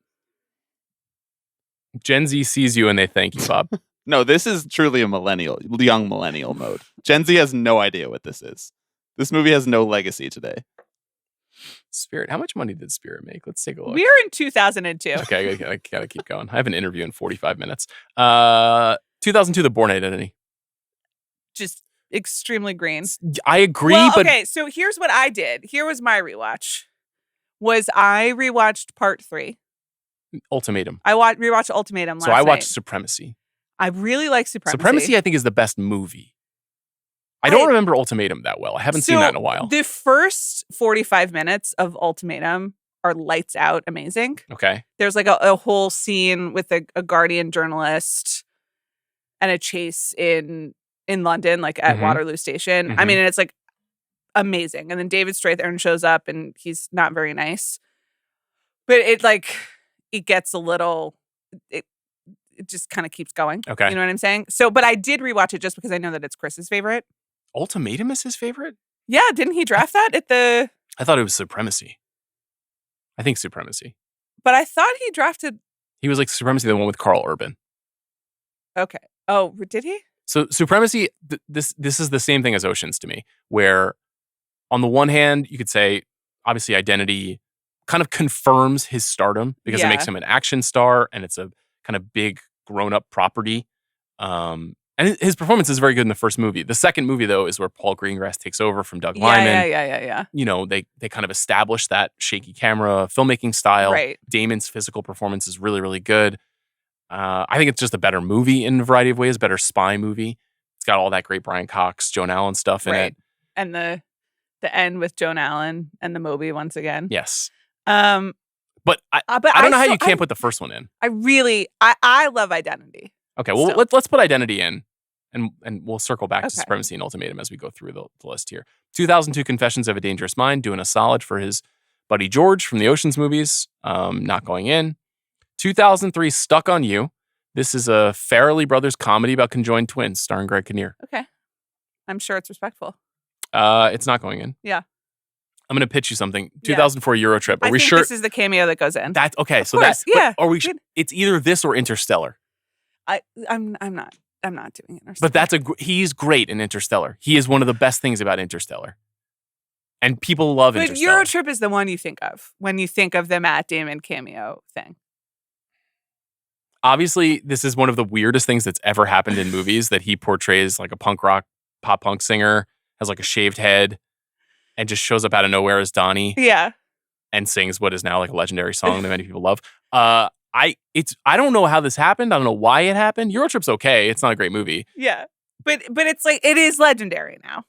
Gen Z sees you and they thank you, Bob. No, this is truly a young millennial mode. Gen Z has no idea what this is. This movie has no legacy today. Spirit. How much money did Spirit make? Let's take a look. We're in 2002. Okay, I gotta keep going. I have an interview in 45 minutes. 2002, The Bourne Identity. Just extremely green. I agree, but okay. So here's what I did. Here was my rewatch. I rewatched Part 3. Ultimatum. I rewatched Ultimatum last night. So I watched Supremacy. I really like Supremacy. Supremacy, I think, is the best movie. I don't remember Ultimatum that well. I haven't seen that in a while. The first 45 minutes of Ultimatum are lights out amazing. Okay. There's like a whole scene with a Guardian journalist and a chase in London, like at Waterloo Station. I mean, and it's like amazing. And then David Strathairn shows up and he's not very nice. But it gets a little, it just kind of keeps going. Okay. You know what I'm saying? So, but I did rewatch it just because I know that it's Chris's favorite. Ultimatum is his favorite? Yeah, didn't he draft that at the... I thought it was Supremacy. I think Supremacy. But I thought he drafted... He was like Supremacy, the one with Carl Urban. Okay. Oh, did he? So Supremacy, this is the same thing as Oceans to me, where on the one hand, you could say, obviously, Identity kind of confirms his stardom because it makes him an action star and it's a kind of big grown-up property. And his performance is very good in the first movie. The second movie, though, is where Paul Greengrass takes over from Doug Liman. Yeah. You know, they kind of establish that shaky camera filmmaking style. Right. Damon's physical performance is really, really good. I think it's just a better movie in a variety of ways, better spy movie. It's got all that great Brian Cox, Joan Allen stuff in it. And the end with Joan Allen and the Moby once again. Yes. But I don't know how you can't put the first one in. I love Identity. Okay, well, let's put Identity in, and we'll circle back to Supremacy and Ultimatum as we go through the list here. 2002 Confessions of a Dangerous Mind, doing a solid for his buddy George from the Oceans movies, not going in. 2003 Stuck on You. This is a Farrelly Brothers comedy about conjoined twins starring Greg Kinnear. Okay. I'm sure it's respectful. It's not going in. Yeah. I'm going to pitch you something. 2004 Euro Trip. Are we sure? This is the cameo that goes in. That's okay. Of course, Are we? It's either this or Interstellar. I'm not doing Interstellar. But he's great in Interstellar. He is one of the best things about Interstellar. And people love Interstellar. But Eurotrip is the one you think of when you think of the Matt Damon cameo thing. Obviously, this is one of the weirdest things that's ever happened in movies, that he portrays like a punk rock, pop punk singer, has like a shaved head, and just shows up out of nowhere as Donnie. Yeah. And sings what is now like a legendary song that many people love. I don't know how this happened. I don't know why it happened. Eurotrip's okay. It's not a great movie. Yeah. But it's like, it is legendary now.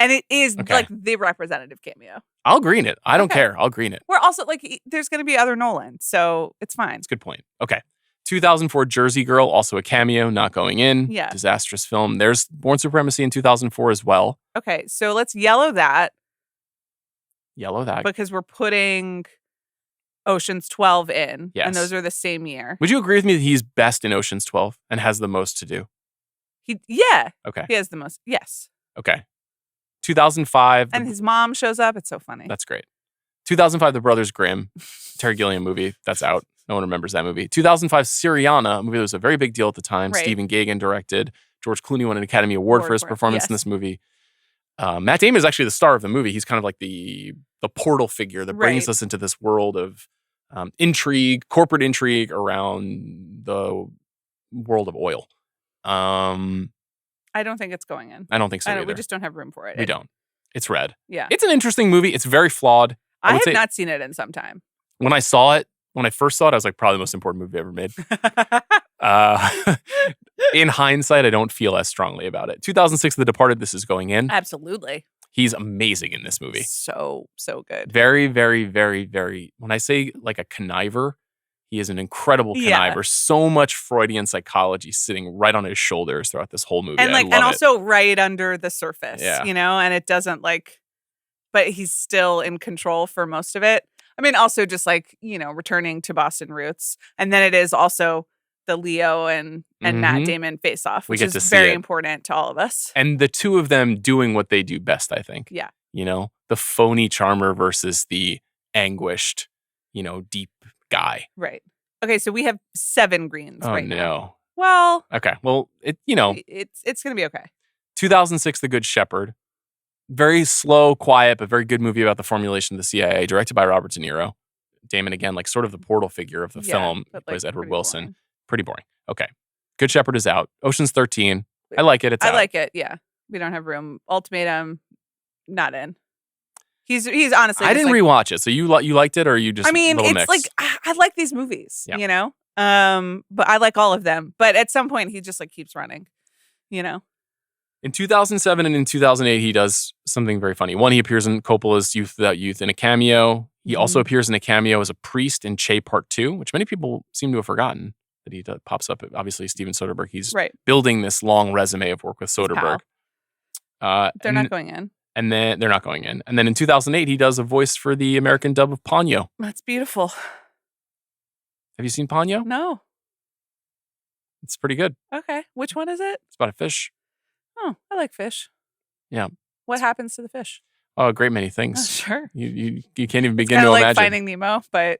And it is like the representative cameo. I'll green it. I don't care. I'll green it. We're also like, there's going to be other Nolan, so it's fine. It's a good point. Okay. 2004 Jersey Girl, also a cameo, not going in. Yeah. Disastrous film. There's Born Supremacy in 2004 as well. Okay, so let's yellow that. Yellow that. Because we're putting Ocean's 12 in. Yes. And those are the same year. Would you agree with me that he's best in Ocean's 12 and has the most to do? Yeah. Okay. He has the most. Yes. Okay. 2005. And his mom shows up. It's so funny. That's great. 2005, The Brothers Grimm, Terry Gilliam movie. That's out. No one remembers that movie. 2005, Syriana, a movie that was a very big deal at the time. Right. Stephen Gaghan directed. George Clooney won an Academy Award for his performance in this movie. Matt Damon is actually the star of the movie. He's kind of like the portal figure that brings us into this world of intrigue, corporate intrigue around the world of oil. I don't think it's going in. I don't think so either. We just don't have room for it. We don't. It's red. Yeah. It's an interesting movie. It's very flawed. I have not seen it in some time. When I first saw it, I was like, probably the most important movie ever made. In hindsight, I don't feel as strongly about it. 2006, The Departed, this is going in. Absolutely. He's amazing in this movie. So good. Very, very, very, very, when I say like a conniver, he is an incredible conniver. Yeah. So much Freudian psychology sitting right on his shoulders throughout this whole movie. And also right under the surface, and it doesn't but he's still in control for most of it. I mean, also just returning to Boston roots. And then it is also the Leo and Matt Damon face off, which is very important to all of us. And the two of them doing what they do best, I think. Yeah. The phony charmer versus the anguished, deep guy. Right. Okay, so we have 7 greens right now. Oh, no. Well. Okay. Well, it's going to be okay. 2006, The Good Shepherd. Very slow, quiet, but very good movie about the formulation of the CIA, directed by Robert De Niro. Damon, again, like sort of the portal figure of the film. He plays Edward Wilson. Boring. Pretty boring. Okay. Good Shepherd is out. Ocean's 13. I like it. It's out. I like it, yeah. We don't have room. Ultimatum, not in. He's honestly. I didn't rewatch it. So you liked it, or you just? I mean, it's mix? like I like these movies, but I like all of them. But at some point, he just keeps running, In 2007 and in 2008, he does something very funny. One, he appears in Coppola's Youth Without Youth in a cameo. He also appears in a cameo as a priest in Che Part 2, which many people seem to have forgotten that he pops up. Obviously, Steven Soderbergh. He's building this long resume of work with Soderbergh. They're not going in. And then they're not going in. And then in 2008, he does a voice for the American dub of Ponyo. That's beautiful. Have you seen Ponyo? No. It's pretty good. Okay. Which one is it? It's about a fish. Oh, I like fish. Yeah. What happens to the fish? Oh, a great many things. Sure. You can't even begin to like imagine. Finding Nemo, but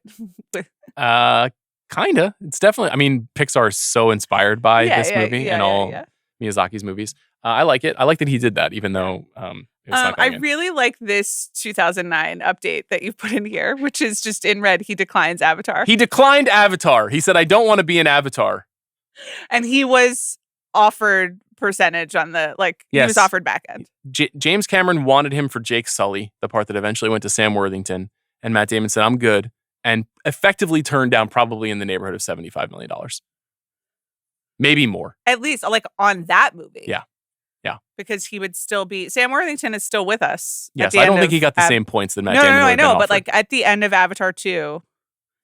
kinda. It's definitely. I mean, Pixar is so inspired by this movie and all Miyazaki's movies. I like it. I like that he did that, even though it's not going in. really like this 2009 update that you put in here, which is just in red. He declines Avatar. He declined Avatar. He said, "I don't want to be an Avatar." And he was offered percentage on the he was offered back end. James Cameron wanted him for Jake Sully, the part that eventually went to Sam Worthington, and Matt Damon said, "I'm good," and effectively turned down probably in the neighborhood of $75 million, maybe more, at least on that movie. Yeah, because he would still be. Sam Worthington is still with us. Yes, I don't think he got the same points that Matt Damon. No, I know, but at the end of Avatar 2.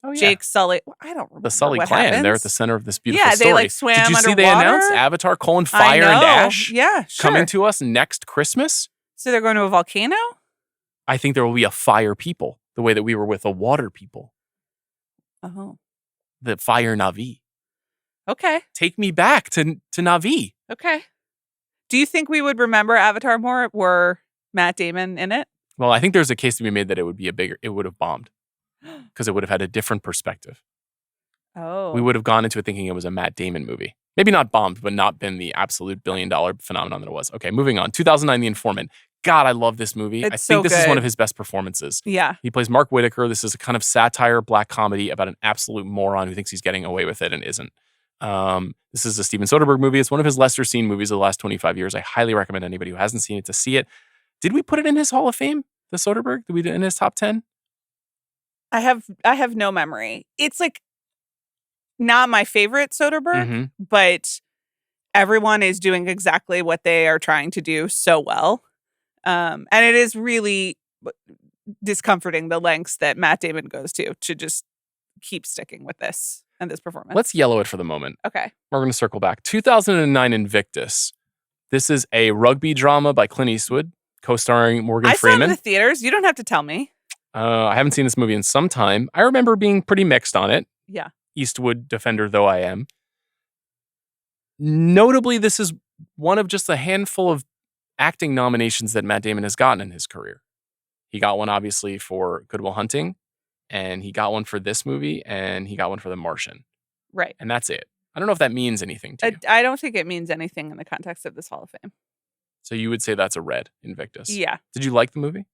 Oh, yeah. Jake Sully. I don't remember. The Sully clan. Happens. They're at the center of this beautiful story. Yeah, they swam Did you underwater? see they announced Avatar: Fire and Ash? Yeah, sure. Coming to us next Christmas. So they're going to a volcano? I think there will be a fire people, the way that we were with a water people. Oh. The fire Na'vi. Okay. Take me back to Na'vi. Okay. Do you think we would remember Avatar more were Matt Damon in it? Well, I think there's a case to be made that it would have bombed. Because it would have had a different perspective. Oh. We would have gone into it thinking it was a Matt Damon movie. Maybe not bombed, but not been the absolute billion-dollar phenomenon that it was. Okay, moving on. 2009, The Informant. God, I love this movie. I think this is one of his best performances. Yeah. He plays Mark Whitaker. This is a kind of satire, black comedy about an absolute moron who thinks he's getting away with it and isn't. This is a Steven Soderbergh movie. It's one of his lesser seen movies of the last 25 years. I highly recommend anybody who hasn't seen it to see it. Did we put it in his Hall of Fame, the Soderbergh? Did we do it in his top 10? I have no memory. It's like not my favorite Soderbergh, but everyone is doing exactly what they are trying to do so well. And it is really discomforting the lengths that Matt Damon goes to just keep sticking with this and this performance. Let's yellow it for the moment. Okay. We're going to circle back. 2009 Invictus. This is a rugby drama by Clint Eastwood, co-starring Morgan Freeman. I saw it in the theaters. You don't have to tell me. I haven't seen this movie in some time. I remember being pretty mixed on it. Yeah. Eastwood defender though I am. Notably, this is one of just a handful of acting nominations that Matt Damon has gotten in his career. He got one, obviously, for Good Will Hunting, and he got one for this movie, and he got one for The Martian. Right. And that's it. I don't know if that means anything to you. I don't think it means anything in the context of this Hall of Fame. So you would say that's a red, Invictus. Yeah. Did you like the movie?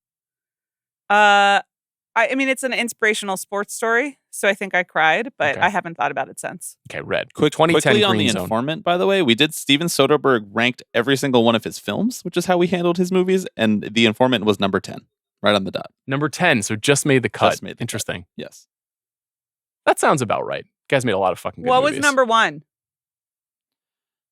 I mean, it's an inspirational sports story, so I think I cried, but I haven't thought about it since. Okay, red. 2010 quickly on The Zone. Informant, by the way, we did Steven Soderbergh ranked every single one of his films, which is how we handled his movies, and The Informant was number 10, right on the dot. Number 10, so just made the cut. Just made the Interesting. Cut. Yes. That sounds about right. You guys made a lot of fucking good movies. What was number 1?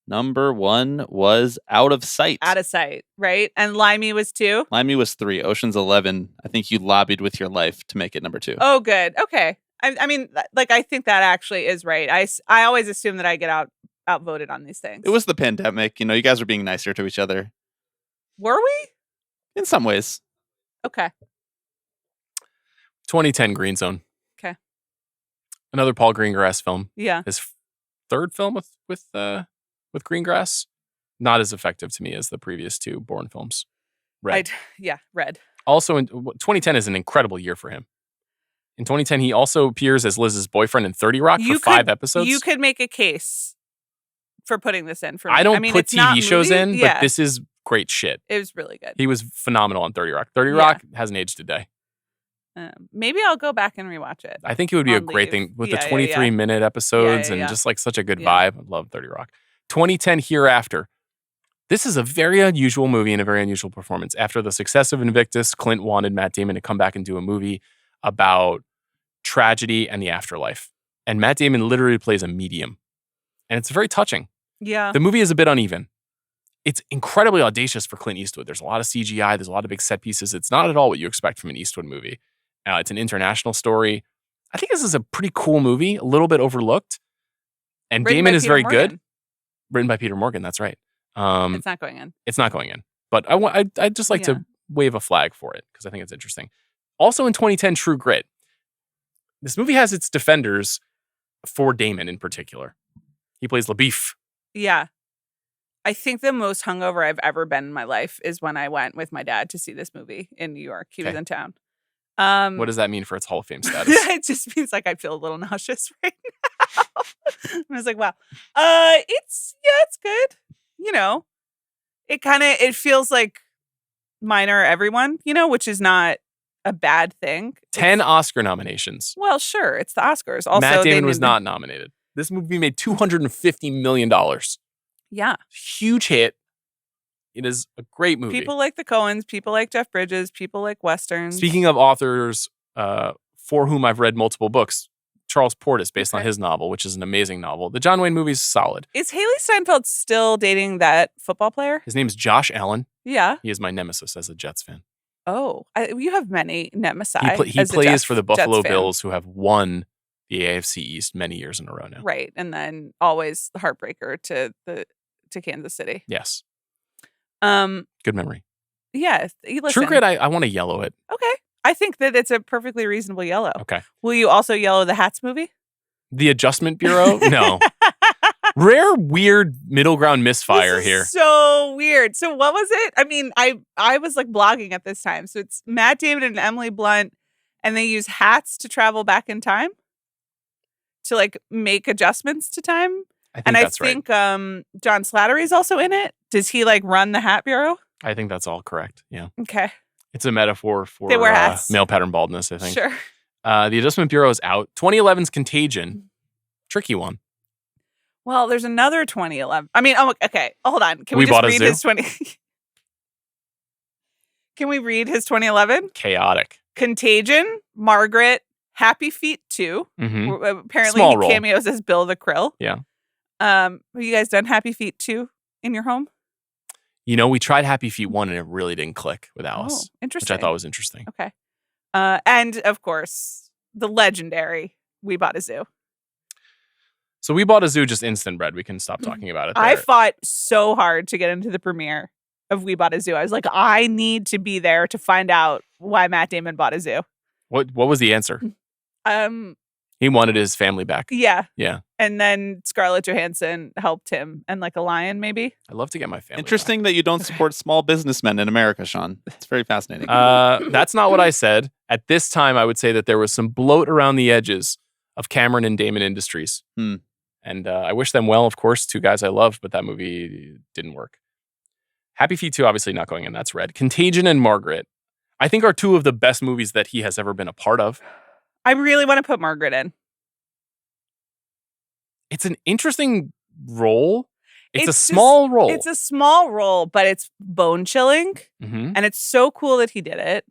Number 1 was Out of Sight. Out of Sight, right? And Limey was 2? Limey was 3. Ocean's 11, I think you lobbied with your life to make it number 2. Oh, good. Okay. I mean, like, I think that actually is right. I always assume that I get outvoted on these things. It was the pandemic. You know, you guys were being nicer to each other. Were we? In some ways. Okay. 2010 Green Zone. Okay. Another Paul Greengrass film. Yeah. His third film with Greengrass. Not as effective to me as the previous 2 Bourne films. Red. Red. Also, 2010 is an incredible year for him. In 2010, he also appears as Liz's boyfriend in 30 Rock for 5 episodes. You could make a case for putting this in for me. I don't put TV shows in, yeah. but this is great shit. It was really good. He was phenomenal on 30 Rock. 30 Rock hasn't aged a day. Maybe I'll go back and rewatch it. I think it would be a great thing with the 23-minute episodes and just like such a good vibe. I love 30 Rock. 2010 Hereafter. This is a very unusual movie and a very unusual performance. After the success of Invictus, Clint wanted Matt Damon to come back and do a movie about tragedy and the afterlife. And Matt Damon literally plays a medium. And it's very touching. Yeah. The movie is a bit uneven. It's incredibly audacious for Clint Eastwood. There's a lot of CGI. There's a lot of big set pieces. It's not at all what you expect from an Eastwood movie. It's an international story. I think this is a pretty cool movie, a little bit overlooked. And Damon is very good. Written by Peter Morgan, that's right. It's not going in. It's not going in. But I'd just like to wave a flag for it because I think it's interesting. Also in 2010, True Grit. This movie has its defenders for Damon in particular. He plays LaBeef. Yeah. I think the most hungover I've ever been in my life is when I went with my dad to see this movie in New York. He was in town. What does that mean for its Hall of Fame status? It just means like I feel a little nauseous right now. I was like, wow. It's good. You know, it feels like minor everyone, you know, which is not a bad thing. 10 Oscar nominations. Well, sure. It's the Oscars. Also, Matt Damon was not nominated. This movie made $250 million. Yeah. Huge hit. It is a great movie. People like the Coens. People like Jeff Bridges. People like Westerns. Speaking of authors for whom I've read multiple books, Charles Portis, based on his novel, which is an amazing novel. The John Wayne movie is solid. Is Haley Steinfeld still dating that football player? His name is Josh Allen. Yeah. He is my nemesis as a Jets fan. Oh, you have many nemesis. He plays for the Buffalo Bills, who have won the AFC East many years in a row now. Right. And then always the heartbreaker to Kansas City. Yes. Good memory. Yeah. Listen. True Grit, I want to yellow it. Okay. I think that it's a perfectly reasonable yellow. Okay. Will you also yellow the Hats movie? The Adjustment Bureau? No. Rare, weird middle ground misfire here. So weird. So what was it? I mean, I was like blogging at this time. So it's Matt Damon and Emily Blunt, and they use hats to travel back in time to like make adjustments to time. And I that's think right. John Slattery is also in it. Does he like run the Hat Bureau? I think that's all correct. Yeah. Okay. It's a metaphor for They wear hats. male pattern baldness, I think. Sure. The Adjustment Bureau is out. 2011's Contagion. Tricky one. Well, there's another 2011. I mean, okay. Hold on. Can We we Bought just a read Zoo? his 20? Can we read his 2011? Chaotic. Contagion, Margaret, Happy Feet 2. Mm-hmm. Apparently Small he role. cameos as Bill the Krill. Yeah. Have you guys done Happy Feet 2 in your home? You know, we tried Happy Feet 1 and it really didn't click with Alice, Interesting. which I thought was interesting. Okay. And of course, the legendary We Bought a Zoo. So We Bought a Zoo, just instant bread. We can stop talking about it. I there. fought so hard to get into the premiere of We Bought a Zoo. I was like, I need to be there to find out why Matt Damon bought a zoo. What was the answer? He wanted his family back. Yeah. Yeah. And then Scarlett Johansson helped him, and like a lion, maybe. I'd love to get my family Interesting that you don't support small businessmen in America, Sean. It's very fascinating. back. That's not what I said. At this time, I would say that there was some bloat around the edges of Cameron and Damon Industries. And I wish them well, of course, two guys I love, but that movie didn't work. Happy Feet 2, obviously not going in. That's red. Contagion and Margaret, I think, are two of the best movies that he has ever been a part of. I really want to put Margaret in. It's an interesting role. It's a small role. It's a small role, but it's bone chilling. Mm-hmm. And it's so cool that he did it.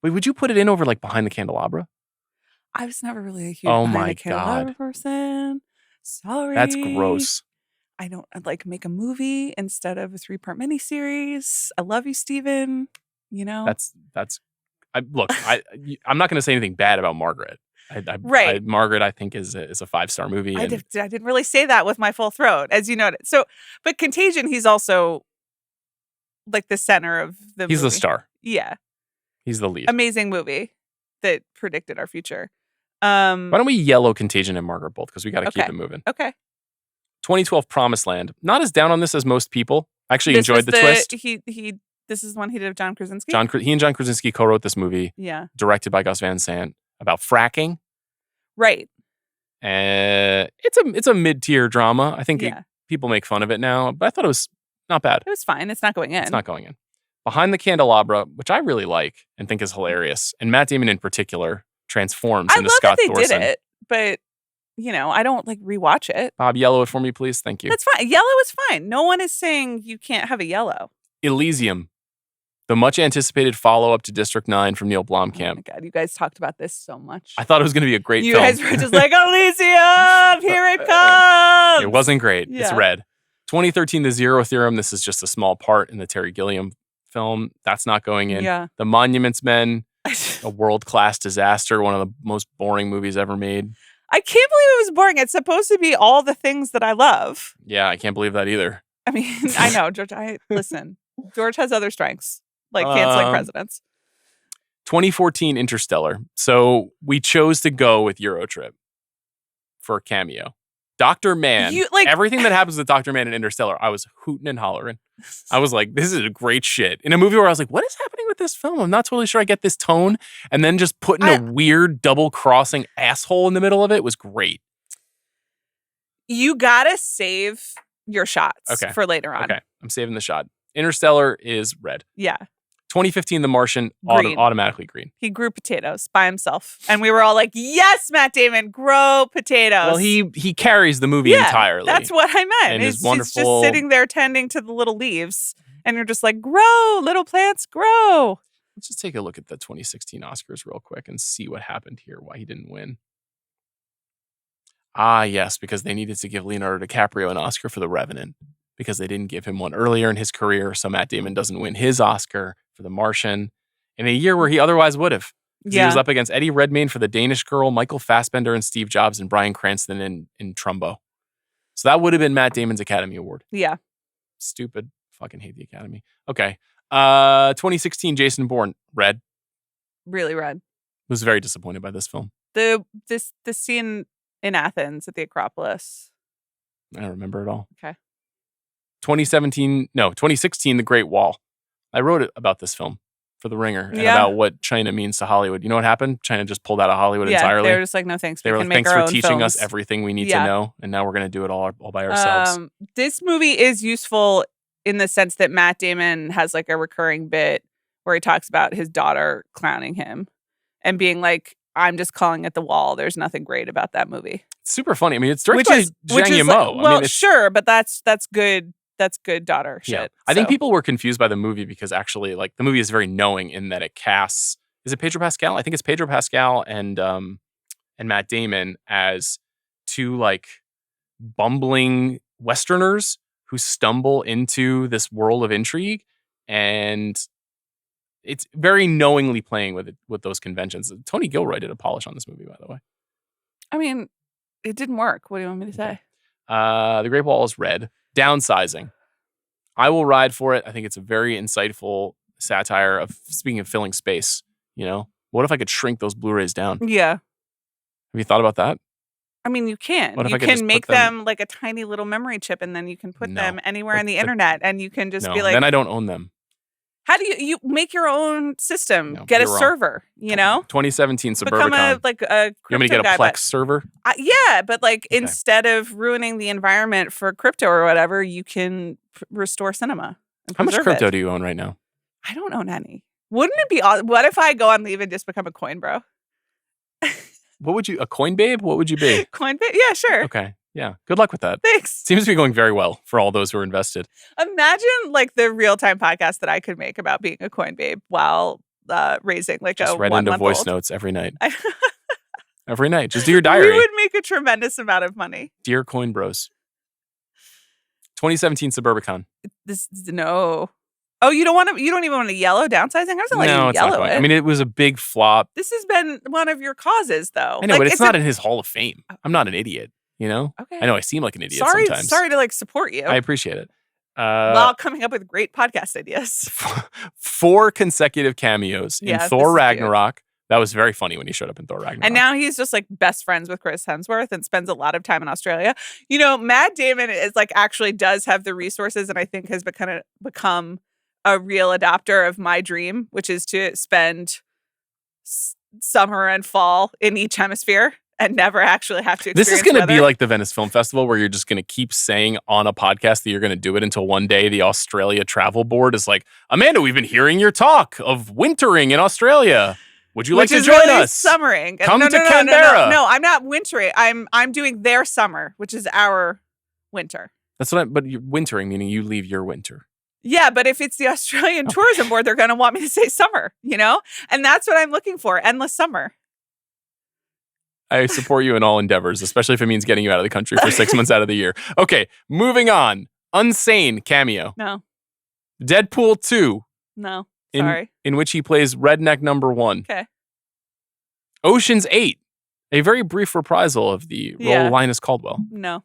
Wait, would you put it in over like Behind the Candelabra? I was never really a huge Oh Behind my the Candelabra God. person. Sorry. That's gross. I don't like make a movie instead of a 3-part miniseries. I love you, Steven. You know? Look, I'm not going to say anything bad about Margaret. Right. Margaret, I think, is a 5-star movie. I didn't really say that with my full throat, as you noted. So, but Contagion, he's also like the center of the movie. He's the star. Yeah. He's the lead. Amazing movie that predicted our future. Why don't we yellow Contagion and Margaret both? Because we got to keep Okay. it moving. Okay. 2012 Promised Land. Not as down on this as most people. I actually enjoyed the twist. This is one he did of John Krasinski. He and John Krasinski co-wrote this movie. Yeah. Directed by Gus Van Sant, about fracking. Right. It's a mid-tier drama. I think Yeah. people make fun of it now, but I thought it was not bad. It was fine. It's not going in. It's not going in. Behind the Candelabra, which I really like and think is hilarious, and Matt Damon in particular transforms I into love Scott that they Thorson. did it, but I don't like rewatch it. Bob, yellow it for me, please. Thank you. That's fine. Yellow is fine. No one is saying you can't have a yellow. Elysium, the much anticipated follow-up to District 9 from Neil Oh my Blomkamp. God, you guys talked about this so much. I thought it was going to be a great You film. guys were just like, Elysium, here it comes. It wasn't great. It's Yeah. red. 2013, The Zero Theorem. This is just a small part in the Terry Gilliam film. That's not going in. Yeah. The Monuments Men, a world-class disaster, one of the most boring movies ever made. I can't believe it was boring. It's supposed to be all the things that I love. Yeah, I can't believe that either. I mean, I know, George. Listen, George has other strengths, like canceling presidents. 2014 Interstellar. So we chose to go with Eurotrip for a cameo. Dr. Man. Everything that happens with Dr. Man in Interstellar, I was hooting and hollering. I was like, this is a great shit. In a movie where I was like, what is happening with this film? I'm not totally sure I get this tone. And then just putting a weird double-crossing asshole in the middle of it was great. You gotta save your shots for later on. Okay, I'm saving the shot. Interstellar is red. Yeah. 2015 The Martian, Green. automatically green. He grew potatoes by himself. And we were all like, yes, Matt Damon, grow potatoes. Well, he carries the movie entirely. That's what I meant. And He's is wonderful. just sitting there tending to the little leaves. And you're just like, grow, little plants, grow. Let's just take a look at the 2016 Oscars real quick and see what happened here, why he didn't win. Ah, yes, because they needed to give Leonardo DiCaprio an Oscar for The Revenant because they didn't give him one earlier in his career, so Matt Damon doesn't win his Oscar for The Martian in a year where he otherwise would have. He was up against Eddie Redmayne for The Danish Girl, Michael Fassbender and Steve Jobs, and Bryan Cranston in Trumbo. So that would have been Matt Damon's Academy Award. Yeah. Stupid. Fucking hate the Academy. Okay. 2016 Jason Bourne, red. Really red. Was very disappointed by this film. The scene in Athens at the Acropolis. I don't remember it all. Okay. 2016 The Great Wall. I wrote about this film. for the Ringer and Yeah. about what China means to Hollywood. You know what happened? China just pulled out of Hollywood entirely. They were just like, no thanks. They were We like, can make thanks our for own teaching us films. everything we need to know, and now we're going to do it all by ourselves. This movie is useful in the sense that Matt Damon has like a recurring bit where he talks about his daughter clowning him and being like, I'm just calling it The Wall. There's nothing great about that movie. It's super funny. I mean, it's directed by Zhang Yimou. Like, well, I mean, sure, but that's good. That's good daughter shit. Yeah. I think people were confused by the movie because actually, like, the movie is very knowing in that it casts. Is it Pedro Pascal? I think it's Pedro Pascal and Matt Damon as two like bumbling Westerners who stumble into this world of intrigue, and it's very knowingly playing with those conventions. Tony Gilroy did a polish on this movie, by the way. I mean, it didn't work. What do you want me to say? The Great Wall is red. Downsizing. I will ride for it. I think it's a very insightful satire of, speaking of filling space, you know? What if I could shrink those Blu-rays down? Yeah. Have you thought about that? I mean, you can. What if You I could just can put make them- them like a tiny little memory chip, and then you can put No. them anywhere on the The- internet, and you can just No, be like, then I don't own them. how do you make your own system? No, Get a you're wrong. server, you know? 2017 Become Suburbicon. a crypto You want me to get a guy, Plex but- server? Yeah, but like Okay. instead of ruining the environment for crypto or whatever, you can restore cinema. And How much preserve crypto it. do you own right now? I don't own any. Wouldn't it be awesome? What if I go on leave and just become a coin bro? What would you, a coin babe? What would you be? Coin bit? Yeah, sure. Okay. Yeah. Good luck with that. Thanks. Seems to be going very well for all those who are invested. Imagine like the real time podcast that I could make about being a coin babe while raising like Just a read 1 into month voice old. notes every night. I- Every night. Just do your We diary. would make a tremendous amount of money. Dear Coin Bros. 2017 Suburbicon. No. Oh, you don't even want to yellow downsizing? I was like, No, it's not yellow going. it. I mean, it was a big flop. This has been one of your causes, though. I know, Like, but it's a- not in his Hall of Fame. I'm not an idiot, you know? Okay. I know I seem like an idiot Sorry sometimes. to like support you I appreciate it. while coming up with great podcast ideas. 4 consecutive cameos in Yeah, this Thor is cute. Ragnarok. That was very funny when he showed up in Thor Ragnarok. And now he's just like best friends with Chris Hemsworth and spends a lot of time in Australia. You know, Matt Damon is like actually does have the resources and I think has become a real adopter of my dream, which is to spend summer and fall in each hemisphere and never actually have to experience this is going to be weather. like the Venice Film Festival where you're just going to keep saying on a podcast that you're going to do it until one day the Australia Travel Board is like, Amanda, we've been hearing your talk of wintering in Australia. Would you like Which to is join really us? Summering. Come no, to no, no, Canberra. No, I'm not wintering. I'm doing their summer, which is our winter. That's what but you're wintering, meaning you leave your winter. Yeah, but if it's the Australian Tourism Board, they're going to want me to say summer, you know? And that's what I'm looking for. Endless summer. I support you in all endeavors, especially if it means getting you out of the country for 6 months out of the year. Okay, moving on. Unsane cameo. No, Deadpool 2, no. in, Sorry. in which he plays Redneck Number 1. Okay. Ocean's 8, a very brief reprisal of the role Yeah. of Linus Caldwell. No.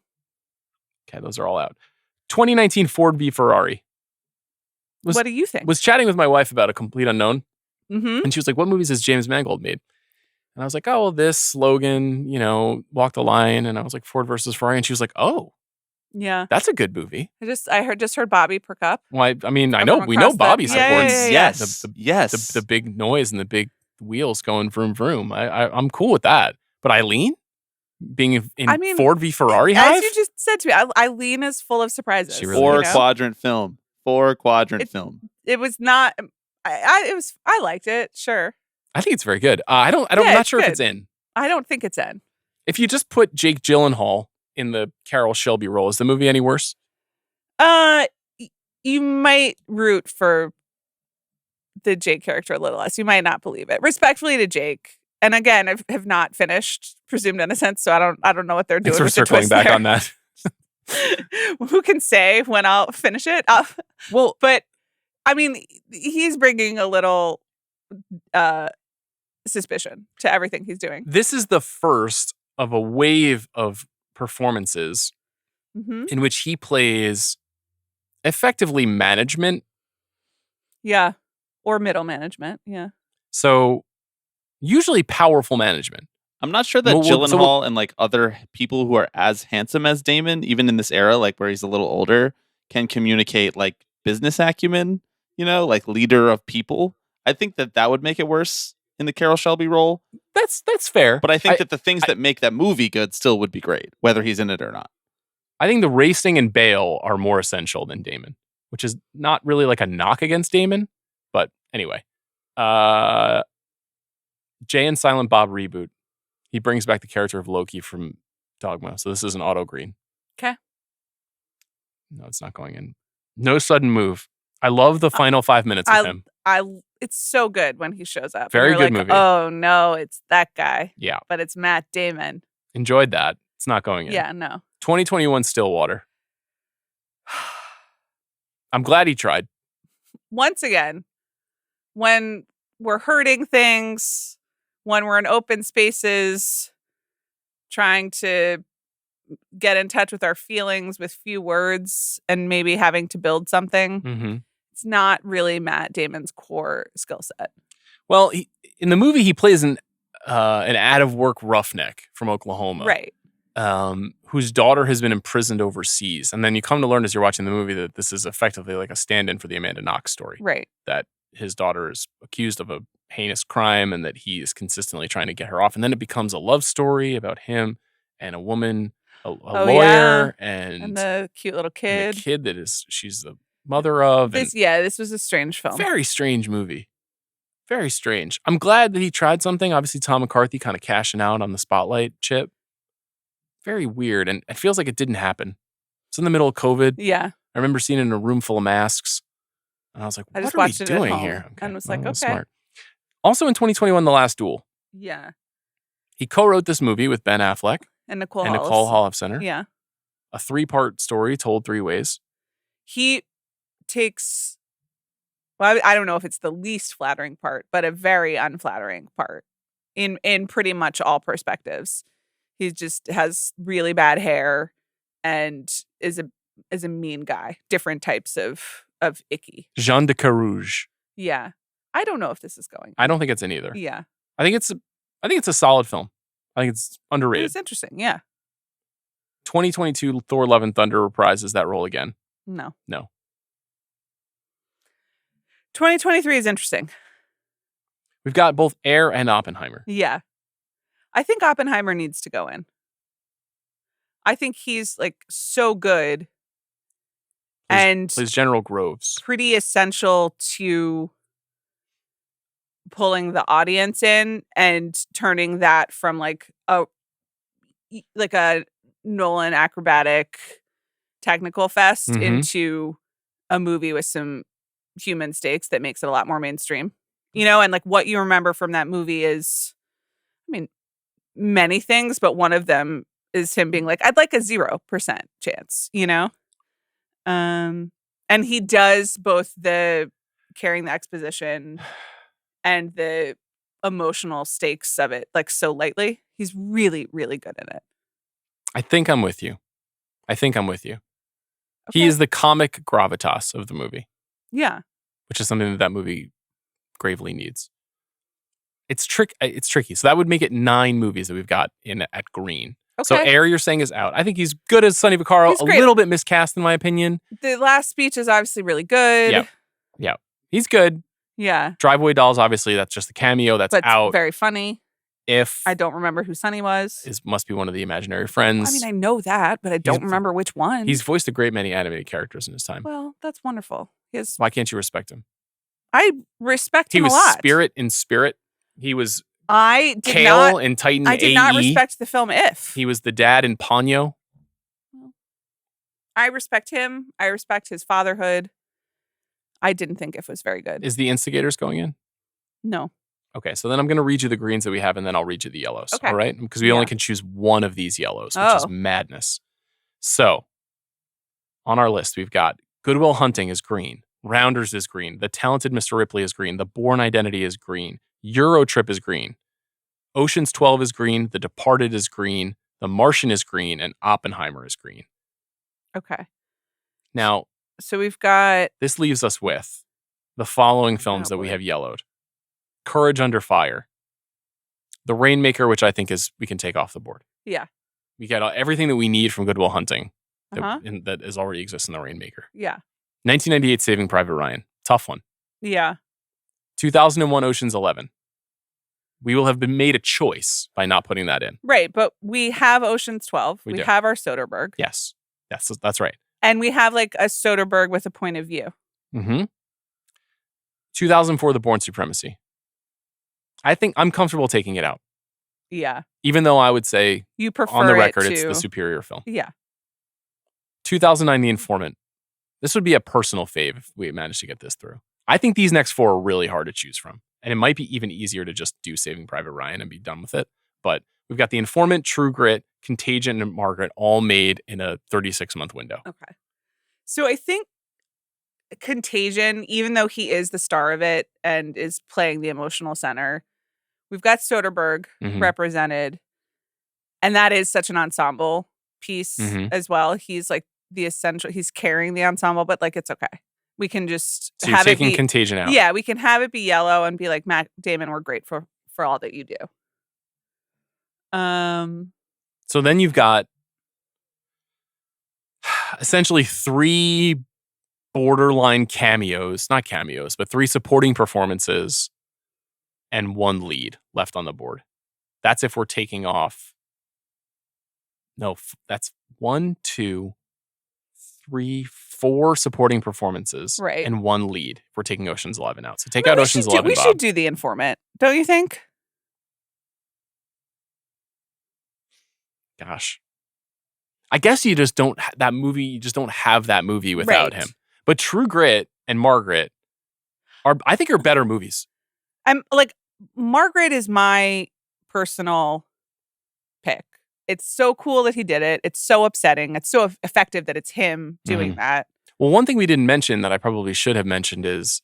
Okay, those are all out. 2019 Ford v Ferrari. What do you think? Was chatting with my wife about A Complete Unknown, Mm-hmm. and she was like, what movies has James Mangold made? And I was like, oh, well, this, Logan, you know, Walk the Line. And I was like, Ford versus Ferrari. And she was like, oh, Yeah. that's a good movie. I just heard Bobby perk up. Well, I mean, I I've know, come we know across that. Bobby Yeah, supports yeah, yeah. Yes. Yes. the big noise and the big wheels going vroom vroom. I'm cool with that. But Eileen being in I mean, Ford v Ferrari As hive? you just said to me, Eileen is full of surprises. She really you Four know? quadrant film. Four quadrant It- film. It was not. I liked it. Sure. I think it's very good. I'm Yeah, not it's sure if good. it's in. I don't think it's in. If you just put Jake Gyllenhaal in the Carol Shelby role, is the movie any worse? You might root for the Jake character a little less. You might not believe it. Respectfully to Jake, and again, I have not finished Presumed Innocent, so I don't know what they're doing. Thanks for with the circling twist back there. on that. Who can say when I'll finish it? Well, But I mean, he's bringing a little suspicion to everything he's doing. this is the first of a wave of performances Hmm. in which he plays effectively management. Yeah, or middle management. Yeah. So usually powerful management. I'm not sure that Well, so Gyllenhaal and like other people who are as handsome as Damon, even in this era, like where he's a little older, can communicate like business acumen, you know, like leader of people. I think that would make it worse in the Carol Shelby role. That's fair. But I think that the things that make that movie good still would be great, whether he's in it or not. I think the racing and Bale are more essential than Damon, which is not really like a knock against Damon. But anyway, Jay and Silent Bob reboot. He brings back the character of Loki from Dogma. So this is an auto green. Okay. No, it's not going in. No sudden move. I love the final 5 minutes with him. It's so good when he shows up. Very good like, movie. Oh no, it's that guy. Yeah. But it's Matt Damon. Enjoyed that. It's not going in. Yeah, no. 2021 Stillwater. I'm glad he tried. Once again, when we're hurting things, when we're in open spaces, trying to get in touch with our feelings with few words and maybe having to build something, Mm-hmm. it's not really Matt Damon's core skill set. Well, in the movie, he plays an out-of-work roughneck from Oklahoma. Right. Whose daughter has been imprisoned overseas. And then you come to learn as you're watching the movie that this is effectively like a stand-in for the Amanda Knox story. Right. That his daughter is accused of a heinous crime and that he is consistently trying to get her off. And then it becomes a love story about him and a woman, a lawyer, and the cute little kid. And the kid that she's the mother of. This was a strange film. Very strange movie. Very strange. I'm glad that he tried something. Obviously, Tom McCarthy kind of cashing out on the spotlight chip. Very weird. And it feels like it didn't happen. It's in the middle of COVID. Yeah. I remember seeing it in a room full of masks. And I was like, what are we doing here? Okay. And was like, okay. Smart. Also in 2021, The Last Duel. Yeah. He co-wrote this movie with Ben Affleck and Nicole Holofcener. Yeah. A 3-part story told 3 ways. He takes, well, I don't know if it's the least flattering part, but a very unflattering part in pretty much all perspectives. He just has really bad hair and is a mean guy. Different types of icky. Jean de Carouge. Yeah. I don't know if this is going. I don't think it's in either. Yeah. I think it's a solid film. I think it's underrated. It's interesting. Yeah. 2022 Thor: Love and Thunder reprises that role again. No. 2023 is interesting. We've got both Air and Oppenheimer. Yeah. I think Oppenheimer needs to go in. I think he's like so good and plays General Groves. Pretty essential to pulling the audience in and turning that from like a Nolan acrobatic technical fest into a movie with some human stakes that makes it a lot more mainstream. You know, and like what you remember from that movie is, I mean, many things, but one of them is him being like, I'd like a 0% chance, you know? And he does both the carrying the exposition and the emotional stakes of it like so lightly. He's really, really good at it. I think I'm with you. Okay. He is the comic gravitas of the movie. Yeah. Which is something that movie gravely needs. It's tricky. So that would make it 9 movies that we've got in at green. Okay. So Air, you're saying, is out. I think he's good as Sonny Vaccaro. A little bit miscast in my opinion. The last speech is obviously really good. Yeah. He's good. Yeah. Drive-Away Dolls, obviously, that's just a cameo. That's out. Very funny. If I don't remember who Sonny was. Must be one of the imaginary friends. I mean, I know that, but I don't remember which one. He's voiced a great many animated characters in his time. Well, that's wonderful. Why can't you respect him? I respect him a lot. He was Spirit in Spirit. He was Kale in Titan I did not respect the film If. He was the dad in Ponyo. I respect him. I respect his fatherhood. I didn't think If was very good. Is the Instigators going in? No. Okay, so then I'm going to read you the greens that we have, and then I'll read you the yellows. Okay. All right? Because we only can choose one of these yellows, which is madness. So, on our list, we've got Good Will Hunting is green. Rounders is green. The Talented Mr. Ripley is green. The Bourne Identity is green. Eurotrip is green. Ocean's 12 is green. The Departed is green. The Martian is green. And Oppenheimer is green. Okay. Now, so we've got... This leaves us with the following films that we have yellowed. Courage Under Fire. The Rainmaker, which I think we can take off the board. Yeah. We got everything that we need from Good Will Hunting that is already exists in The Rainmaker. Yeah. 1998 Saving Private Ryan. Tough one. Yeah. 2001 Ocean's 11. We will have been made a choice by not putting that in. Right, but we have Ocean's 12. We do. have our Soderbergh. Yes, that's right. And we have like a Soderbergh with a point of view. Mm-hmm. 2004, The Bourne Supremacy. I think I'm comfortable taking it out. Yeah. Even though I would say You prefer on the record it it's to... the superior film. Yeah. 2009, The Informant. This would be a personal fave if we managed to get this through. I think these next four are really hard to choose from. And it might be even easier to just do Saving Private Ryan and be done with it. But we've got The Informant, True Grit, Contagion, and Margaret all made in a 36-month window. Okay. So I think Contagion, even though he is the star of it and is playing the emotional center, we've got Soderbergh represented. And that is such an ensemble piece as well. He's like the essential, he's carrying the ensemble, but like it's okay. We can just so you're have taking it be, Contagion out. Yeah, we can have it be yellow and be like, Matt Damon, we're grateful for all that you do. So then you've got essentially three borderline cameos, not cameos, but three supporting performances and one lead left on the board. That's if we're taking off. No, that's 1, 2, 3, 4 supporting performances and one lead. If we're taking Ocean's 11 out. So take out Ocean's 11, We should do The Informant, don't you think? Gosh. I guess you just don't have that movie without him. But True Grit and Margaret I think are better movies. I'm like, Margaret is my personal pick. It's so cool that he did it. It's so upsetting. It's so effective that it's him doing that. Well, one thing we didn't mention that I probably should have mentioned is,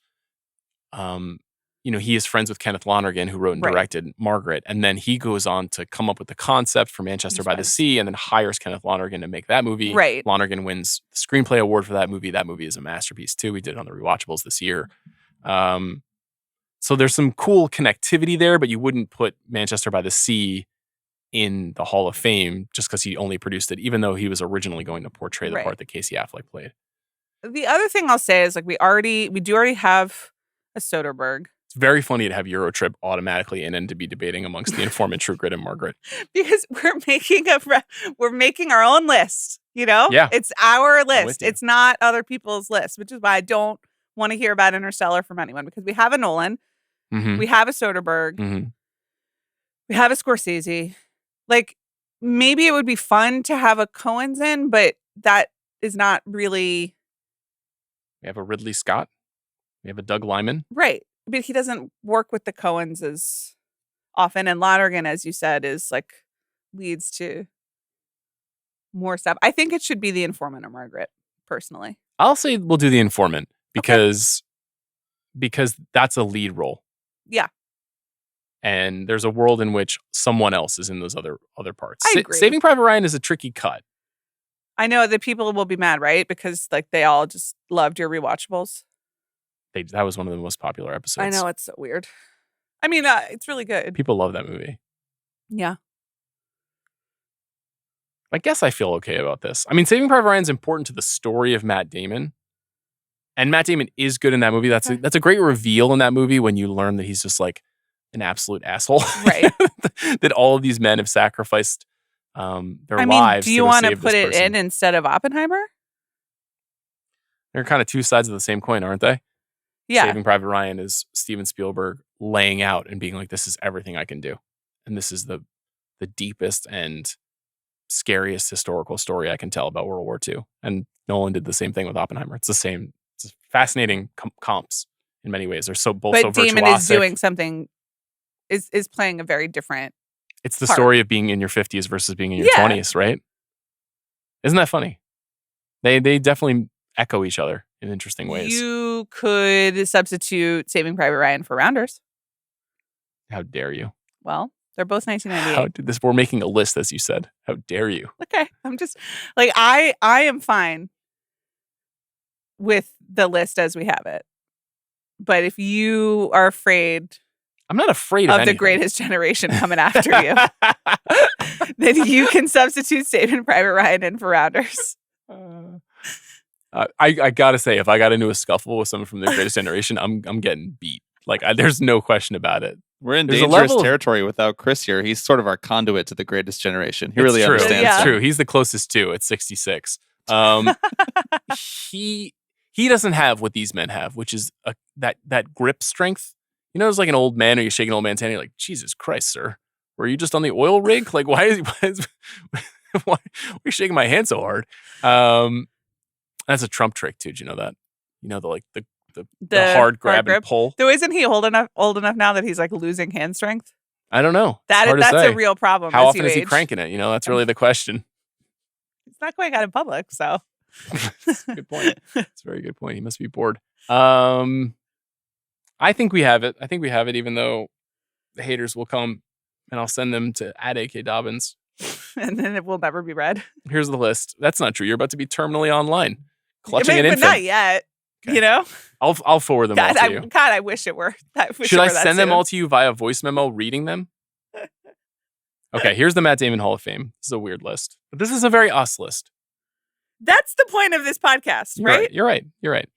he is friends with Kenneth Lonergan, who wrote and directed Margaret. And then he goes on to come up with the concept for Manchester by the Sea and then hires Kenneth Lonergan to make that movie. Right. Lonergan wins the screenplay award for that movie. That movie is a masterpiece too. We did it on the Rewatchables this year. So there's some cool connectivity there, but you wouldn't put Manchester by the Sea in the Hall of Fame just because he only produced it, even though he was originally going to portray the part that Casey Affleck played. The other thing I'll say is like we do already have a Soderbergh. It's very funny to have Eurotrip automatically in and to be debating amongst The Informant, True Grit, and Margaret. Because we're making our own list, Yeah. It's our list. It's not other people's list, which is why I don't want to hear about Interstellar from anyone, because we have a Nolan, we have a Soderbergh, we have a Scorsese. Like, maybe it would be fun to have a Coens in, but that is not really... We have a Ridley Scott. We have a Doug Liman. Right. But he doesn't work with the Coens as often. And Lonergan, as you said, is like leads to more stuff. I think it should be The Informant or Margaret, personally. I'll say we'll do The Informant because that's a lead role. Yeah. And there's a world in which someone else is in those other parts. I agree. Saving Private Ryan is a tricky cut. I know that people will be mad, right? Because like they all just loved your rewatchables. That was one of the most popular episodes. I know, it's so weird. I mean, it's really good. People love that movie. Yeah. I guess I feel okay about this. I mean, Saving Private Ryan is important to the story of Matt Damon. And Matt Damon is good in that movie. That's a great reveal in that movie when you learn that he's just like an absolute asshole. Right. That all of these men have sacrificed their lives. Do you want to put it in instead of Oppenheimer? They're kind of two sides of the same coin, aren't they? Yeah. Saving Private Ryan is Steven Spielberg laying out and being like, this is everything I can do. And this is the deepest and scariest historical story I can tell about World War II. And Nolan did the same thing with Oppenheimer. It's the same. It's fascinating comps in many ways. They're both so virtuosic. But Damon is doing something, is playing a very different It's the story of being in your 50s versus being in your 20s, right? Isn't that funny? They definitely echo each other in interesting ways. You could substitute Saving Private Ryan for Rounders. How dare you? Well, they're both 1998. We're making a list, as you said. How dare you? Okay. I'm just like, I am fine with the list as we have it. But if you are afraid... I'm not afraid of anything. the greatest generation coming after you, then you can substitute Saving Private Ryan in for Rounders. I gotta say, if I got into a scuffle with someone from the greatest generation, I'm getting beat. Like, there's no question about it. We're in There's a dangerous level of- territory without Chris here. He's sort of our conduit to the greatest generation. He It's really true. understands. Yeah. It's that. true. He's the closest to at 66. He doesn't have what these men have, which is that grip strength. You know, it's like an old man, or you shake an old man's hand, and you're like, Jesus Christ, sir. Were you just on the oil rig? Like, why are you shaking my hand so hard? That's a Trump trick too. Do you know that? You know, the hard grab grip. and pull. So isn't he old enough now that he's like losing hand strength? I don't know. That's say. a real problem. How as often you is he age. cranking it? You know, that's really the question. It's not going out in public, so Good point. That's a very good point. He must be bored. I think we have it. Even though the haters will come, and I'll send them to @AK Dobbins. and then it will never be read. Here's the list. That's not true. You're about to be terminally online, clutching but an infant. not yet. Okay. You know, I'll forward them all to you. I wish it were. Should I send them all to you via voice memo, reading them? Okay, here's the Matt Damon Hall of Fame. This is a weird list, but this is a very us list. That's the point of this podcast, right? You're right.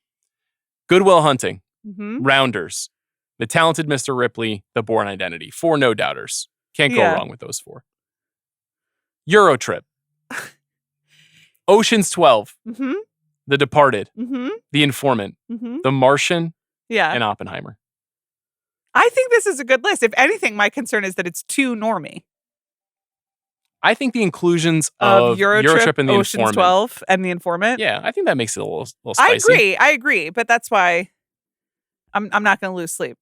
Good Will Hunting, Mm-hmm. Rounders, The Talented Mr. Ripley, The Bourne Identity. 4 no doubters. Can't go wrong with those 4. Eurotrip, Ocean's 12, Mm-hmm. The Departed, Mm-hmm. The Informant, Mm-hmm. The Martian, Yeah. and Oppenheimer. I think this is a good list. If anything, my concern is that it's too normie. I think the inclusions of Eurotrip and The Ocean's Informant. 12, and The Informant. Yeah, I think that makes it a little spicy. I agree, but that's why I'm not going to lose sleep.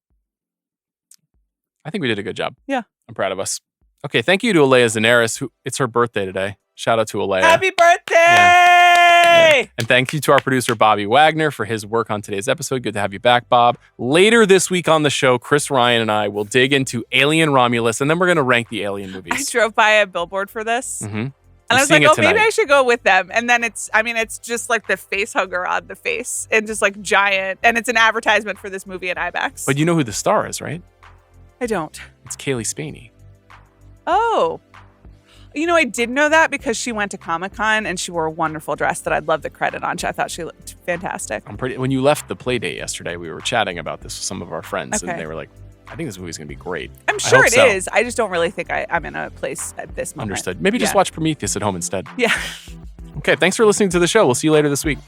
I think we did a good job. Yeah. I'm proud of us. Okay, thank you to Aleya Zenieris, who it's her birthday today. Shout out to Aleya. Happy birthday! And thank you to our producer, Bobby Wagner, for his work on today's episode. Good to have you back, Bob. Later this week on the show, Chris Ryan and I will dig into Alien Romulus, and then we're going to rank the Alien I movies. drove by a billboard for this. Mm-hmm. And I was like, maybe I should go with them. And then it's just like the face hugger on the face and just like giant. And it's an advertisement for this movie at IMAX. But you know who the star is, right? I don't. It's Kaylee Spaney. Oh. You know, I did know that because she went to Comic-Con and she wore a wonderful dress that I'd love the credit on. I thought she looked fantastic. When you left the play date yesterday, we were chatting about this with some of our friends, Okay. and they were like, I think this movie's going to be great. I'm sure hope it so. is. I just don't really think I'm in a place at this moment. Understood. Maybe just Yeah. watch Prometheus at home instead. Yeah. Okay, thanks for listening to the show. We'll see you later this week.